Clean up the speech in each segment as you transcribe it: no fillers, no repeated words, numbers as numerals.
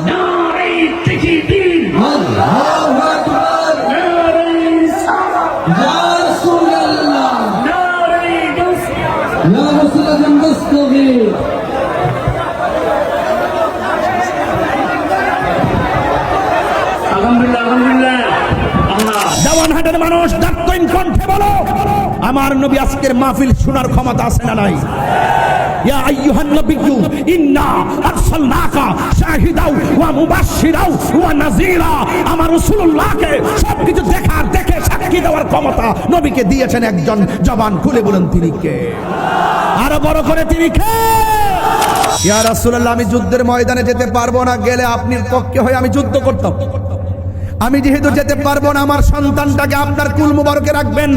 নারে তাকবীর, আল্লাহু আকবার, নারে সালাত, ইয়া রাসূলুল্লাহ, নারে তাসবিহ। ইয়া রাসূলুল্লাহ মুস্তাগীর। আলহামদুলিল্লাহ, আলহামদুলিল্লাহ। আল্লাহ দেওয়ানহাটের মানুষ ডাক্তাইন কণ্ঠে বলো, আমার নবী আজকের মাহফিল শোনার ক্ষমতা আছে না নাই? ইয়া আইয়ুহান নবিয়্যু ইন্না আরসালনাকা শাহিদাও ওয়া মুবাশশিরাও ওয়া নাযীরা। আমার রাসূলুল্লাহকে সবকিছু দেখার, দেখে সাক্ষী দেওয়ার ক্ষমতা নবীকে দিয়েছেন একজন। জবান খুলে বলেন তিনি কে? আরো বড় করে তিনি কে? ইয়া রাসূলুল্লাহ, আমি যুদ্ধের ময়দানে যেতে পারবো না, গেলে আপনার পক্ষে হয়ে আমি যুদ্ধ করতাম। আমি যেহেতু যেতে পারবো না, আমার সন্তানটাকে আপনার কুল মুবারকে রাখবেন।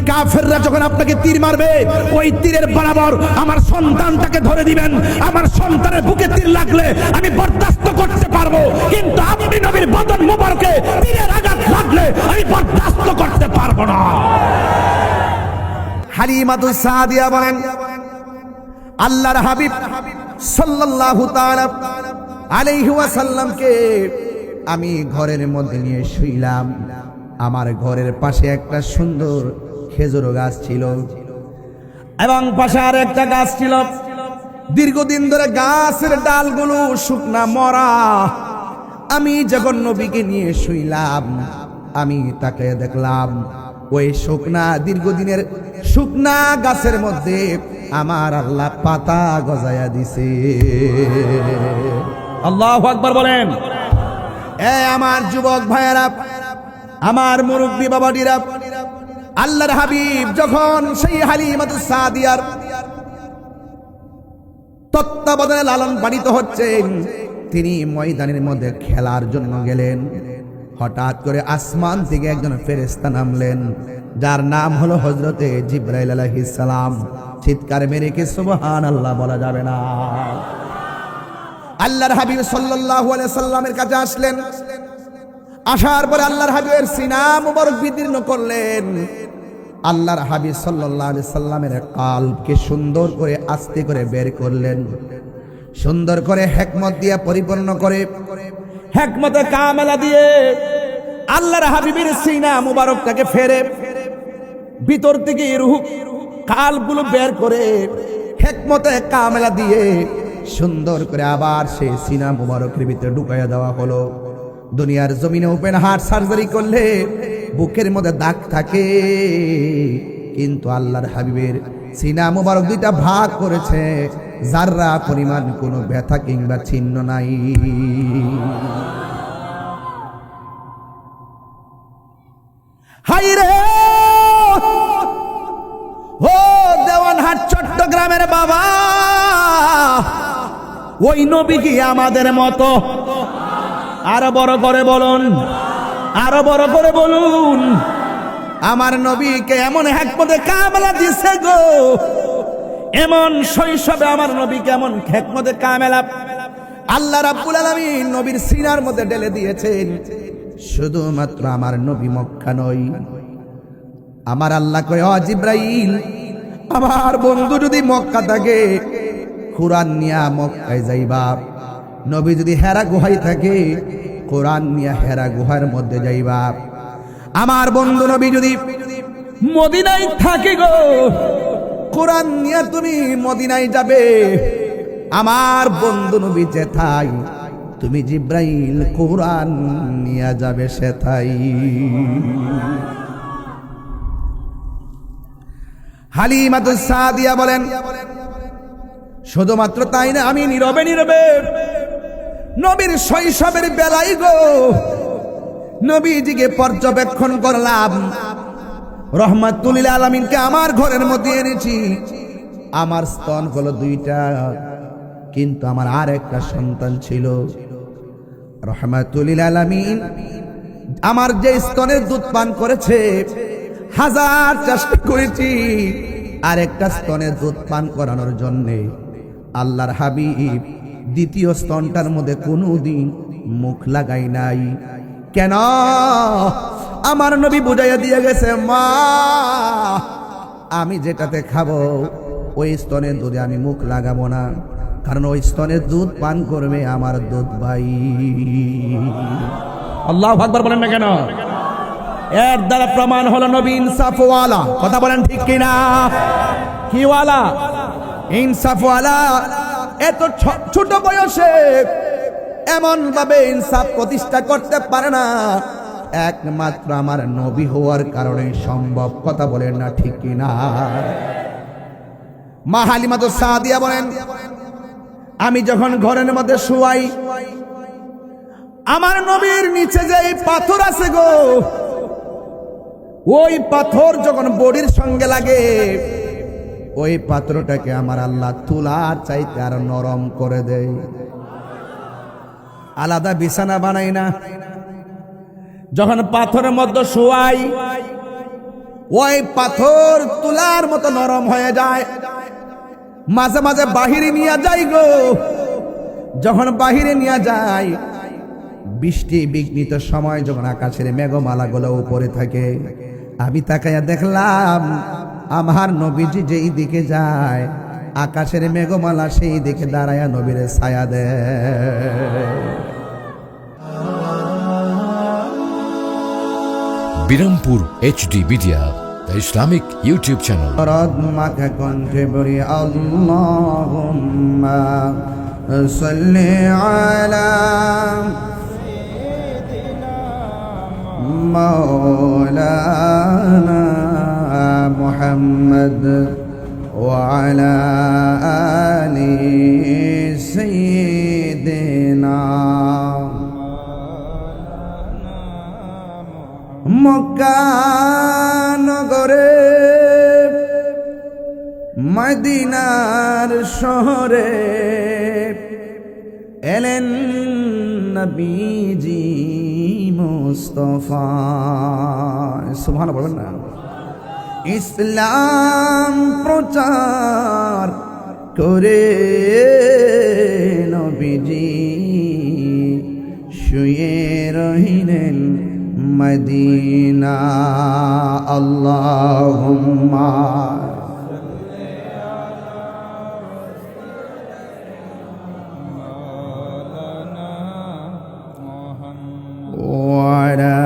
কাফেররা যখন আপনাকে তীর মারবে, ওই তীরের বরাবর আমার সন্তানটাকে ধরে দিবেন। আমার সন্তানের বুকে তীর লাগলে আমি বরদাস্ত করতে পারবো, কিন্তু আপনি নবীর বদন মুবারকে তীরের আঘাত লাগলে আমি বরদাস্ত করতে পারবো না। হালিমাতুস সাদিয়া বলেন, আল্লাহর হাবিব সাল্লাল্লাহু তাআলা আলাইহি ওয়াসাল্লামকে আমি ঘরের মধ্যে নিয়ে শুইলাম। আমার ঘরের পাশে একটা সুন্দর খেজুর গাছ ছিল এবং পাশে আর একটা গাছ ছিল। দীর্ঘদিন ধরে গাছের ডালগুলো শুকনা মরা। আমি যখন নবীকে নিয়ে শুইলাম, আমি তাকে দেখলাম ওই শুকনা, দীর্ঘদিনের শুকনা গাছের মধ্যে আমার আল্লাহ পাতা গজায়া দিছে। আল্লাহু আকবার বলেন। আমার যুবক ভাইয়েরা, আমার মুরব্বী বাবাজিরা, আল্লাহর হাবিব যখন সেই হালিমাতুস সাদিয়ার তত্ত্বাবধানে লালন পালিত হচ্ছেন, তিনি ময়দানের মধ্যে খেলার জন্য গেলেন। হঠাৎ করে আসমান থেকে একজন ফেরেশতা নামলেন, যার নাম হলো হযরতে জিবরাইল আলাইহিস সালাম। চিৎকার মেরে কি সুবহানাল্লাহ বলা যাবে না? আল্লাহর হাবিব সাল্লাল্লাহু আলাইহি সাল্লামের কাছে আসলেন। আসার পরে আল্লাহর হাবিবের সিনা মুবারক বিদীর্ণ করলেন। আল্লাহর হাবিব সাল্লাল্লাহু আলাইহি সাল্লামের কলবকে সুন্দর করে আস্তে করে বের করলেন, সুন্দর করে হিকমত দিয়ে পরিপূর্ণ করে, হিকমতে কামেলা দিয়ে আল্লাহর হাবিবের সিনা মুবারকটাকে ফেরে ভিতর থেকে রূহ কালবগুলো বের করে হিকমতে কামেলা দিয়ে সুন্দর করে আবার সেই সিনা মুবারকের ভিতরে ঢুকাইয়া দেওয়া হলো। দুনিয়ার জমিনে ওপেন হার্ট সার্জারি করলে বুকের মধ্যে দাগ থাকে, কিন্তু আল্লাহর হাবিবের সিনা মুবারক দুইটা ভাগ করেছে, যাররা পরিমাণ কোনো ব্যথা কিংবা চিহ্ন নাই। হাইরে ও দেওয়ানহাট চট্টগ্রামের বাবা, ওই নবী কি আমাদের মতো? আরো বড় করে বলুন, আরো বড় করে বলুন। আমার নবীকে এমন হিকমতে কামেলা দিছে গো, এমন শৈশবে আমার নবীকে এমন হিকমতে কামেলা আল্লাহ রাব্বুল আলামিন নবীর সিনার মধ্যে ঢেলে দিয়েছেন। শুধুমাত্র আমার নবী মক্কা নয়, আমার আল্লাহ কয়, ও জিবরাইল, আমার বন্ধু যদি মক্কা থাকে কোরআন নিয়া মক্কায় যাইবা। নবী যদি হেরা গুহায় থাকে কোরআন নিয়া হেরা গুহার মধ্যে যাইবা। আমার বন্ধু নবী যদি মদিনায় থাকে গো, কোরআন নিয়া তুমি মদিনায় যাবে। আমার বন্ধু নবী যেথায়, তুমি জিবরাইল কোরআন নিয়া যাবে সেথাই। হালিমাতুস সাদিয়া বলেন, শুধুমাত্র তাই না, আমি নীরবে নীরবে নবীর শৈশবের বেলায় গো নবীজিকে পর্যবেক্ষণ করলাম। রহমাতুল লিল আলামিনকে আমার ঘরের মধ্যে এনেছি। আমার স্তন হলো দুইটা, কিন্তু আমার আর একটা সন্তান ছিল। রহমাতুল লিল আলামিন আমার যে স্তনের দুধ পান করেছে, হাজার চেষ্টা করেছি আর একটা স্তনের দুধ পান করানোর জন্যে। আল্লাহর হাবিব দ্বিতীয় স্তনটার মধ্যে কোনোদিন মুখ লাগাই নাই। কেন? আমার নবী বুঝাইয়া দিয়ে গেছে, মা আমি যেটাতে খাবো ওই স্তনের দুধে আমি মুখ লাগাবো না। কারণ ওই স্তনের দুধ পান করবে আমার দুধ ভাই। আল্লাহু আকবার বলেন না কেন? এর দ্বারা প্রমাণ হলো নবী ইনসাফওয়ালা। কথা বলেন ঠিক কিনা? কি ওয়ালা? ইনসাফওয়ালা। এত ছোট বয়সে এমন ভাবে ইনসাফ প্রতিষ্ঠা করতে পারে না, একমাত্র আমার নবী হওয়ার কারণে সম্ভব। কথা বলেন না ঠিক কিনা? মা হালিমাতুস সাদিয়া বলেন, আমি যখন ঘরের মধ্যে শুয়াই, আমার নবীর নিচে যে পাথর আছে গো, ওই পাথর যখন বডির সঙ্গে লাগে, ওই পাথরটাকে আমার আল্লাহ তুলার চাইতে আর নরম করে দেয়। আলাদা বিছানা বানাই না, যখন পাথরের মধ্যে শোয়াই, ওই পাথর তুলার মতো নরম হয়ে যায়। মাঝে মাঝে বাহিরে নিয়ে যাই গো, যখন বাহিরে নিয়ে যাই, বৃষ্টি বিঘ্নিত সময় যখন আকাশের মেঘমালা গুলো উপরে থাকে, আমি তাকাইয়া দেখলাম আমার নবীজি যেই দিকে যায়, আকাশের মেঘমালা সেই দিকে দাঁড়ায়া নবীর ছায়া দেয়। Birampur HD media, the Islamic YouTube channel. রদ মাখা কণ্ঠে বলি আল্লাহুম্মা সাল্লি আলা মাওলানা মুহাম্মদ ওয়া আলা আলি সাইয়্যিদিনা। মক্কা নগরে মদিনার শহরে এলেন নবীজি মুস্তাফা। সুবহানাল্লাহ বলবেন না? ইসলাম প্রচার করে নবীজি শুয়ে রহিলেন মদিনা। আল্লাহুম্মা ওয়া আলা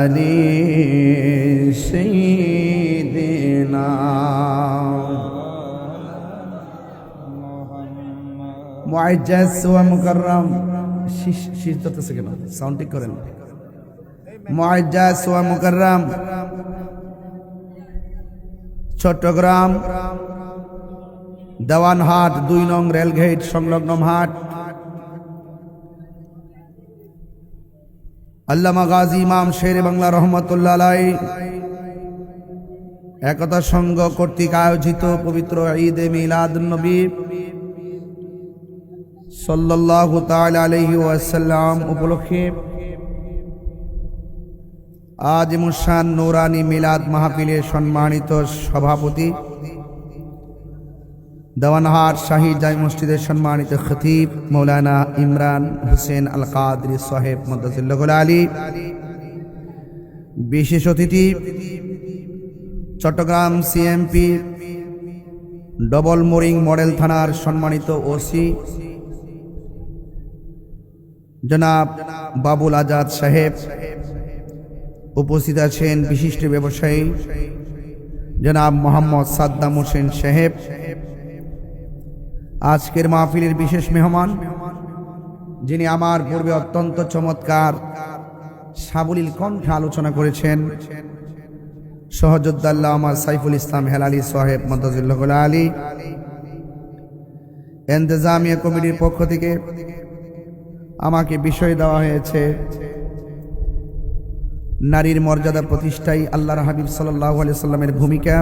আলি সাইয়্যিদিনা। মুআজ্জাজ ওয়া মুকাররম। শীষ ধরতেছে কেন? সাউন্ড ঠিক করেন। মুআজ্জাজ ওয়া মুকাররম, চট্টগ্রাম দেওয়ানহাট 2 নং রেলগেট সংলগ্ন মাঠ, আল্লামা গাজী ইমাম শেরে বাংলা রহমতুল্লাহ আলাইহি একতা সংঘ কর্তৃক আয়োজিত পবিত্র ঈদে মিলাদুন নবী সাল্লাল্লাহু তাআলা আলাইহি ওয়াসাল্লাম উপলক্ষে আজ মুশান নুরানি মিলাদ মাহফিলের সম্মানিত সভাপতি, দেওয়ানহাট শাহী জামি মসজিদের সম্মানিত খতিব মৌলানা ইমরান হোসেন আল কাদরি সাহেব মদ্দাসিল্লাহুল আলী, বিশেষ অতিথি Chittagong CMP double mooring model থানার সম্মানিত ওসি জনাব বাবুল আজাদ সাহেব, উপস্থিত আছেন বিশিষ্ট ব্যবসায়ী জনাব মোহাম্মদ সাদ্দাম হোসেন সাহেব, আজকের মাহফিলের বিশেষ মেহমান যিনি আমার পূর্বে অত্যন্ত চমৎকার সাবলীল কণ্ঠে আলোচনা করেছেন, সহযোদ্ধা আল্লামা সাইফুল ইসলাম হেলালি সাহেব মদ্দাসিল্লাহুল আলী। ইন্তেজামিয়া কমিটির পক্ষ থেকে আমাকে বিষয় দেওয়া হয়েছে নারীর মর্যাদা প্রতিষ্ঠায় আল্লাহর হাবিব সাল্লাল্লাহু আলাইহি সাল্লামের ভূমিকা,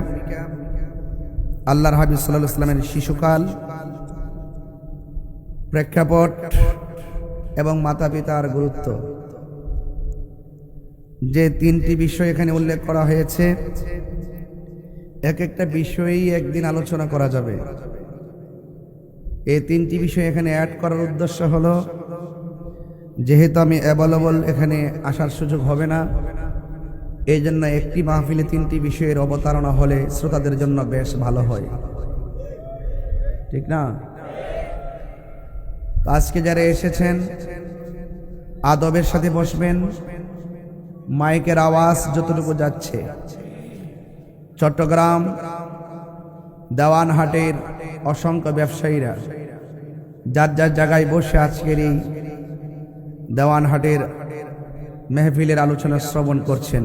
আল্লাহর হাবিব সাল্লাল্লাহু আলাইহি সাল্লামের শিশুকাল, প্রেক্ষাপট এবং মাতা পিতার গুরুত্ব। যে 3টি বিষয় এখানে উল্লেখ করা হয়েছে, এক একটা বিষয়ই একদিন আলোচনা করা যাবে। এই 3টি বিষয় এখানে অ্যাড করার উদ্দেশ্য হলো, যেহেতু আমি অ্যাভেলেবল এখানে আসার সুযোগ হবে না, এই জন্য একটি মাহফিলে 3টি বিষয়ের অবতারণা হলে শ্রোতাদের জন্য বেশ ভালো হয়, ঠিক না? তো আজকে যারা এসেছেন আদবের সাথে বসবেন। মাইকের আওয়াজ যতটুকু যাচ্ছে, চট্টগ্রাম দেওয়ানহাটের অসংখ্য ব্যবসায়ীরা যার যার জায়গায় বসে আজকের এই দেওয়ানহাটের মেহফিলের আলোচনা শ্রবণ করছেন,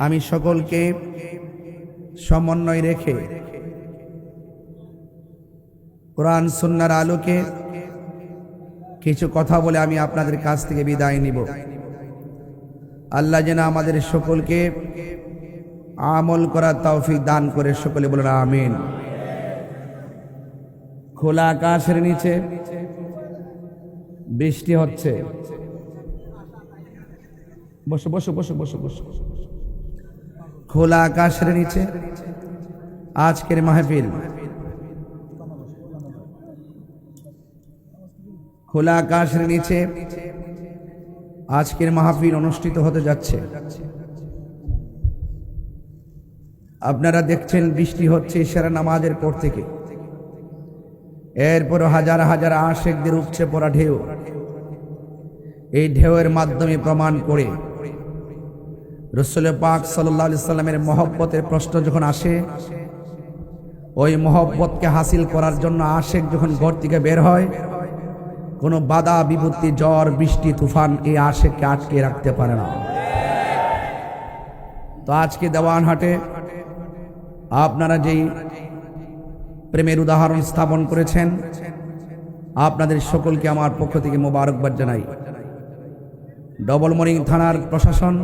আমি সকলকে সমন্বয় রেখে কোরআন সুন্নাহর আলোকে কিছু কথা বলে আমি আপনাদের কাছ থেকে বিদায় নিব। আল্লাহ যেন আমাদের সকলকে আমল করার তৌফিক দান করে, সকলে বলেন আমিন। খোলা আকাশের নিচে বৃষ্টি হচ্ছে। বসো বসো বসো বসো বসো। খোলা আকাশের নিচে আজকের মাহফিল, খোলা আকাশের নিচে আজকের মাহফিল অনুষ্ঠিত হতে যাচ্ছে। আপনারা দেখছেন বৃষ্টি হচ্ছে ইশারা নামাজের পর থেকে। এরপর হাজার হাজার আশিকদের উপচে পড়া ঢেউ, এই ঢেউয়ের মাধ্যমে প্রমাণ করে রাসূল পাক সাল্লাল্লাহু আলাইহি সাল্লামের মহব্বতের প্রশ্ন যখন আসে, ওই মহব্বতকে হাসিল করার জন্য আশিক যখন ঘর থেকে বের হয়, কোনো বাধা বিপত্তি, ঝড় বৃষ্টি তুফান এই আশিককে আটকে রাখতে পারে না। তো আজকে দেওয়ানহাটে আপনারা যেই প্রেমের উদাহরণ স্থাপন করেছেন, আপনাদের সকলকে আমার পক্ষ থেকে মোবারকবাদ জানাই। ডবল মরিং থানার প্রশাসন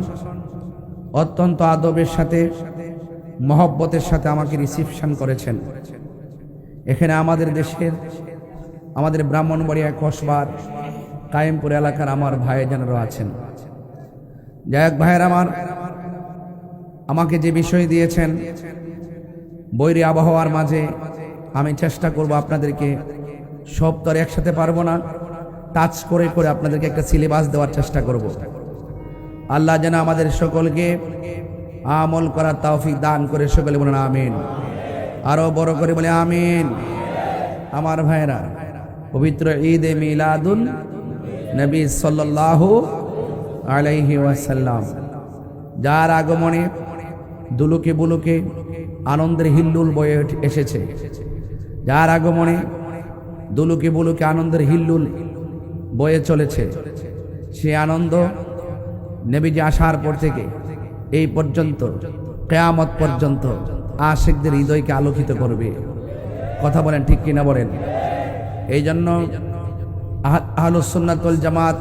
অত্যন্ত আদবের সাথে মহব্বতের সাথে আমাকে রিসিপশন করেছেন। এখানে আমাদের দেশের, আমাদের ব্রাহ্মণবাড়িয়া কসবার কায়েমপুর এলাকার আমার ভাইজানরা আছেন। যাই হোক ভাইয়ের আমার, আমাকে যে বিষয় দিয়েছেন, বৈরী আবহাওয়ার মাঝে আমি চেষ্টা করব আপনাদেরকে, সব তো আর একসাথে পারবো না, টাচ করে করে আপনাদেরকে একটা সিলেবাস দেওয়ার চেষ্টা করব। আল্লাহ যেন আমাদের সকলকে আমল করার তৌফিক দান করে, সকলে বলেন আমিন। আরো বড় করে বলে আমিন। আমার ভাইরা, পবিত্র ঈদে মিলাদুন নবী সাল্লাল্লাহু আলাইহি ওয়াসাল্লাম, যার আগমনে দুলুকে বুলুকে আনন্দের হিল্লুল বয়ে এসেছে, যার আগমনে দুলুকে বুলুকে আনন্দের হিল্লুল বয়ে চলেছে, সে আনন্দ নবীজি আসার পর থেকে এই পর্যন্ত, কিয়ামত পর্যন্ত আশিকদের হৃদয়কে আলোকিত করবে। কথা বলেন ঠিক কিনা বলেন? এই জন্য আহলুস সুন্নাত ওয়াল জামাত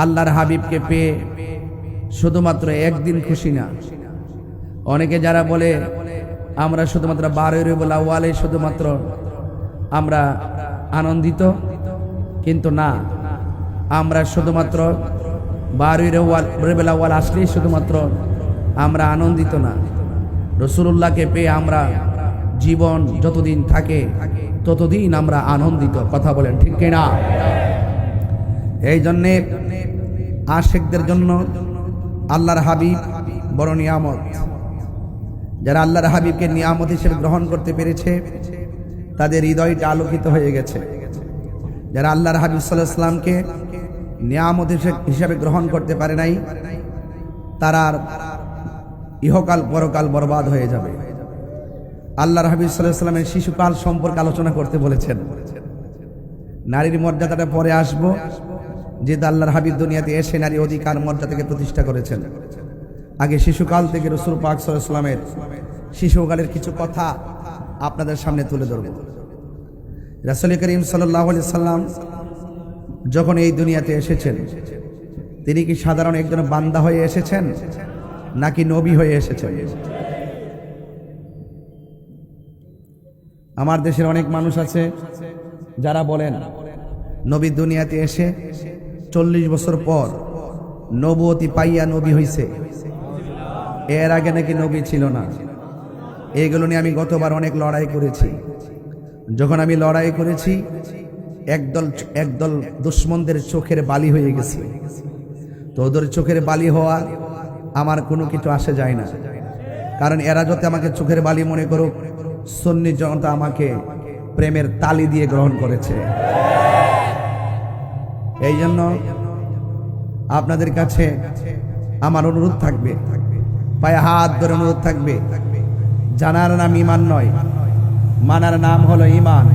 আল্লাহর হাবিবকে পেয়ে শুধুমাত্র একদিন খুশি না। অনেকে যারা বলে আমরা শুধুমাত্র 12 রবিউল আউয়ালে শুধুমাত্র আমরা আনন্দিত, কিন্তু না, আমরা শুধুমাত্র 12 রবিউল আউয়াল আসলেই শুধুমাত্র আমরা আনন্দিত না। রাসূলুল্লাহকে পেয়ে আমরা জীবন যতদিন থাকে ততদিন আমরা আনন্দিত। কথা বলেন ঠিক কিনা? এই জন্যে আশিকদের জন্য আল্লাহর হাবিব বড় নিয়ামত। যারা আল্লাহর হাবিবকে নিয়ামত হিসেবে গ্রহণ করতে পেরেছে, তাদের হৃদয়টা আলোকিত হয়ে গেছে। যারা আল্লাহর হাবিব সাল্লাল্লাহু আলাইহি ওয়াসাল্লামকে নিয়ামত হিসেবে গ্রহণ করতে পারে নাই, তারা ইহকাল পরকাল বরবাদ হয়ে যাবে। আল্লাহর হাবিব সাল্লাল্লাহু আলাইহি ওয়াসাল্লামের শিশুকাল সম্পর্কে আলোচনা করতে বলেছেন। নারীর মর্যাদাটা পরে আসব, যেহেতু আল্লাহর হাবিব দুনিয়াতে এসে নারী অধিকার মর্যাদাকে প্রতিষ্ঠা করেছেন। আগে শিশুকাল থেকে রাসূল পাক সাল্লাল্লাহু আলাইহি ওয়াসাল্লামের শিশুকালের কিছু কথা আপনাদের সামনে তুলে ধরব। রাসূল করিম সাল্লাল্লাহু আলাইহি ওয়াসাল্লাম যখন এই দুনিয়াতে এসেছেন, তিনি কি সাধারণ একজন বান্দা হয়ে এসেছেন নাকি নবী হয়ে এসেছেন? আমার দেশের অনেক মানুষ আছে যারা বলেন নবী দুনিয়াতে এসে 40 বছর পর নবুয়তি পাইয়া নবী হইছে, এর আগে নাকি নবী ছিল না। এগুলো নিয়ে আমি গতবার অনেক লড়াই করেছি। যখন আমি লড়াই করেছি, একদল দুশ্মনদের চোখের বালি হয়ে গেছে। তো ওদের চোখের বালি হওয়া আমার কোনো কিছু আসে যায় না, কারণ এরা যত আমাকে চোখের বালি মনে করুক, সুন্নি জনতা আমাকে প্রেমের তালি দিয়ে গ্রহণ করেছে। এই জন্য আপনাদের কাছে আমার অনুরোধ থাকবে, পায়ে হাত ধরে অনুরোধ থাকবে, জানার নাম ঈমান নয়, মানার নাম হলো ঈমান।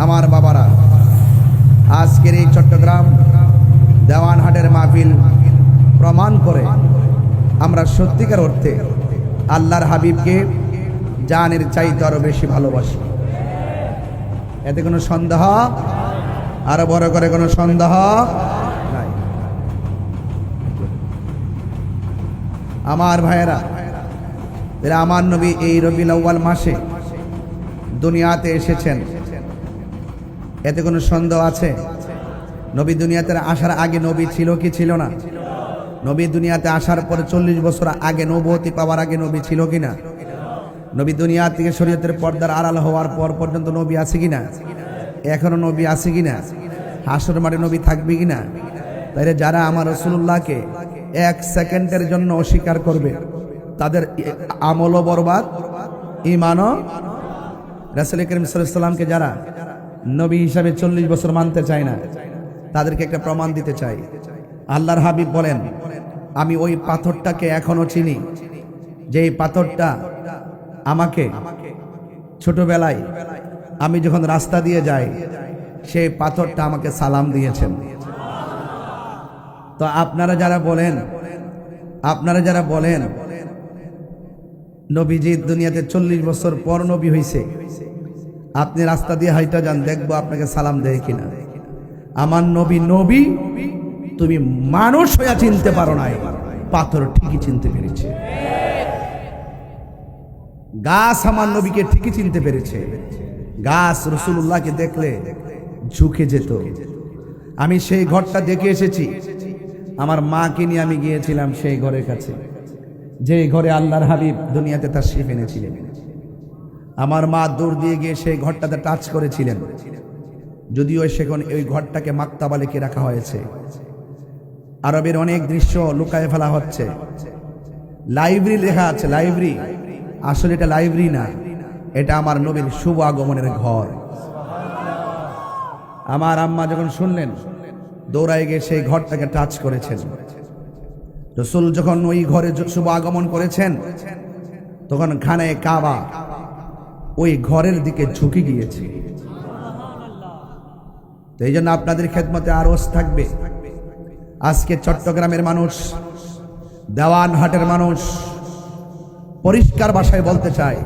আমার বাবারা, আজকের এই চট্টগ্রাম দেওয়ানহাটের মাহফিল প্রমাণ করে আমরা সত্যিকার অর্থে আল্লাহর হাবিবকে জানের চাইতে আরো বেশি ভালোবাসি। এতে কোনো সন্দেহ, আরো বড় করে কোনো সন্দেহ নাই। আমার ভাইয়েরা, এরা আমার নবী এই রবিউল আউয়াল মাসে দুনিয়াতে এসেছেন, এতে কোনো সন্দেহ আছে? নবী দুনিয়াতে আসার আগে নবী ছিল কি ছিল না? নবী দুনিয়াতে আসার পরে 40 বছর আগে, নবুয়তি পাওয়ার আগে নবী ছিল কিনা? নবী দুনিয়া থেকে শরীয়তের পর্দার আড়াল হওয়ার পর পর্যন্ত নবী আছে কিনা? এখনো নবী আছে কিনা? হাসর মাঠে নবী থাকবে কিনা? তাইলে যারা আমার রাসূলুল্লাহকে 1 সেকেন্ডের জন্য অস্বীকার করবে, তাদের আমলও বরবাদ, ঈমানও। রাসূল করিম সাল্লাল্লাহু আলাইহি ওয়াসাল্লামকে যারা নবী হিসাবে 40 বছর মানতে চায় না, তাদেরকে একটা প্রমাণ দিতে চাই। আল্লাহর হাবিব বলেন, আমি ওই পাথরটাকে এখনো চিনি, যেই পাথরটা আমাকে ছোটবেলায় আমি যখন রাস্তা দিয়ে যাই, সেই পাথরটা আমাকে সালাম দিয়েছেন। তো আপনারা যারা বলেন নবীজি দুনিয়াতে 40 বছর পর নবী হইছে, আপনি রাস্তা দিয়ে হাইটা যান, দেখবো আপনাকে সালাম দেয় কিনা। আমার নবী নবী, তুমি মানুষ হইয়া চিনতে পারো নাই, পাথর ঠিকই চিনতে পেরেছে। গাছ আমার নবীকে ঠিকই চিনতে পেরেছে। গাছ রাসূলুল্লাহকে দেখলে ঝুঁকে যেত। আমি সেই ঘরটা দেখে এসেছি, আমার মাকে নিয়ে আমি গিয়েছিলাম সেই ঘরের কাছে, যে ঘরে আল্লাহর হাবিব দুনিয়াতে তাশরীফ এনেছিলেন। আমার মা দৌড় দিয়ে গিয়ে সেই ঘরটাতে টাচ করেছিলেন, যদিও সেখানে ওই ঘরটাকে মাকতাবা লিখে রাখা হয়েছে। আরবের অনেক দৃশ্য লুকায়ে ফেলা হচ্ছে। লাইব্রেরি লেখা আছে, লাইব্রেরি, আসলে এটা লাইব্রেরি না, এটা আমার নবীর শুভ আগমনের ঘর। আমার আম্মা যখন শুনলেন, দৌড়ায় গিয়ে সেই ঘরটাকে টাচ করেছেন। রাসূল যখন ওই ঘরে শুভ আগমন করেছেন, তখন খানায়ে কাবা ওই ঘরের দিকে ঝুঁকে গিয়েছে। তো এই জন্য আপনাদের খেদমতে আরজ থাকবে, আজকে চট্টগ্রামের মানুষ, দেওয়ানহাটের মানুষ পরিষ্কার ভাষায় বলতে চায়,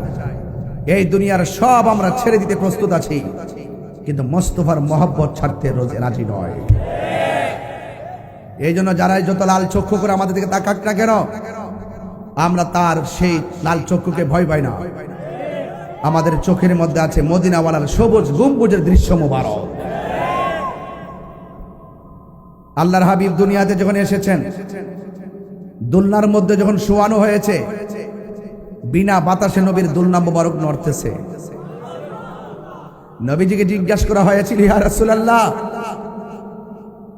এই দুনিয়ার সব আমরা ছেড়ে দিতে প্রস্তুত আছি, কিন্তু মোস্তফার মহব্বত ছাড়তে রাজি নয়। এই জন্য যারাই যত লাল চক্ষু করে আমাদের দিকে তাকাক না কেন, আমরা তার সেই লাল চক্ষুকে ভয় পাই না। আমাদের চোখের মধ্যে আছে মদিনাওয়ালার সবুজ গম্বুজের দৃশ্য মোবারক। আল্লাহর হাবিব দুনিয়াতে যখন এসেছেন, দুলনার মধ্যে যখন শোয়ানো হয়েছে, বিনা বাতাসে নবীর দুলনা মোবারক নড়তেছে। নবীজিকে জিজ্ঞাসা করা হয়েছিল, ইয়া রাসূলুল্লাহ,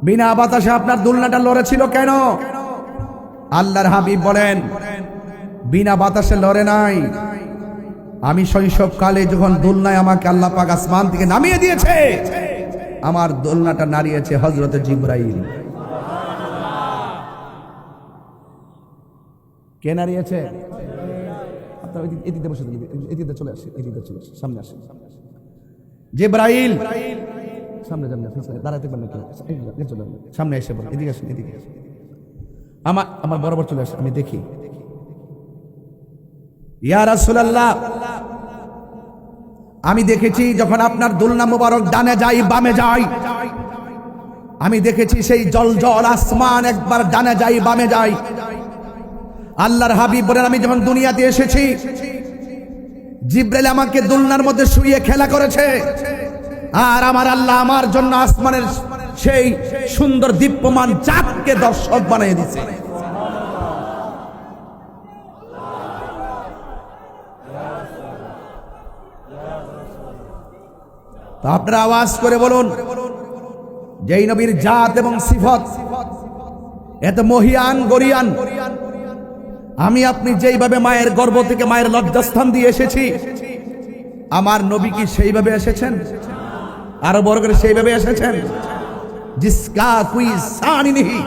বিনা বাতাসে আপনার দুলনাটা লড়েছিল কেন? আল্লাহর হাবিব বলেন, বিনা বাতাসে লড়ে নাই, আমি শৈশবকালে যখন দুলনায় আমাকে আল্লাহ পাক আসমান থেকে নামিয়ে দিয়েছে, আমার দোলনাটা নাড়িয়েছে হযরত জিবরাইল। কে নাড়িয়েছে? আপনারা এদিকে বসে, এদিকে চলে আসে, এদিকে চলে আসে, সামনে আসে। জিবরাইল সামনে যান না, দাঁড়াতে পারেন না, সামনে এসে বলেন, এদিকে আসেন, এদিকে আসেন। আমার বরাবর চলে আসে, আমি দেখি। ইয়া রাসূলুল্লাহ, আমি দেখেছি যখন আপনার দুলনা মোবারক ডানে যায় বামে যায়, আমি দেখেছি সেই জল জল আসমান একবার ডানে যায় বামে যায়। আল্লাহর হাবিব বলেন, আমি যখন দুনিয়াতে এসেছি, জিবরাইল আমাকে দুলনার মধ্যে শুইয়ে খেলা করেছে, আর আমার আল্লাহ আমার জন্য আসমানের সেই সুন্দর দীপ্যমান চাঁদকে দর্শক বানিয়ে দিয়েছে। তো আপনারা আওয়াজ করে বলুন, যেই নবীর জাত এবং সিফত এত মহিয়ান গরিয়ান, আমি আপনি যেইভাবে মায়ের গর্ভ থেকে মায়ের লজ্জাস্থান দিয়ে এসেছি, আমার নবী কি সেইভাবে এসেছেন? আরো বড় করে সেইভাবে এসেছেন? जिसका कोई सानी नहीं,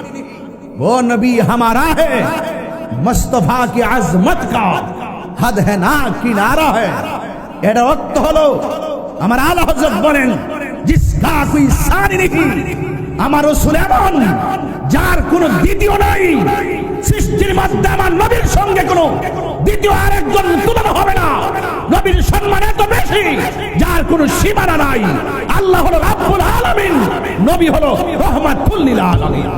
वो नबी हमारा है। मुस्तफा की आजमत का हद है ना किनारा है। এটা অর্থ হলো আমার আলা হযরত বলেন, जिसका कोई सानी नहीं, আমার রাসূল এমন যার কোনো দ্বিতীয় নাই। সৃষ্টির মধ্যে আমার নবীর সঙ্গে কোনো দ্বিতীয় আরেকজন তুলনা হবে না। নবীর সম্মান এত বেশি যার কোনো সীমানা নাই। আল্লাহ হলো রাব্বুল আলামিন, নবী হলো রহমাতুল লিল আলামিন।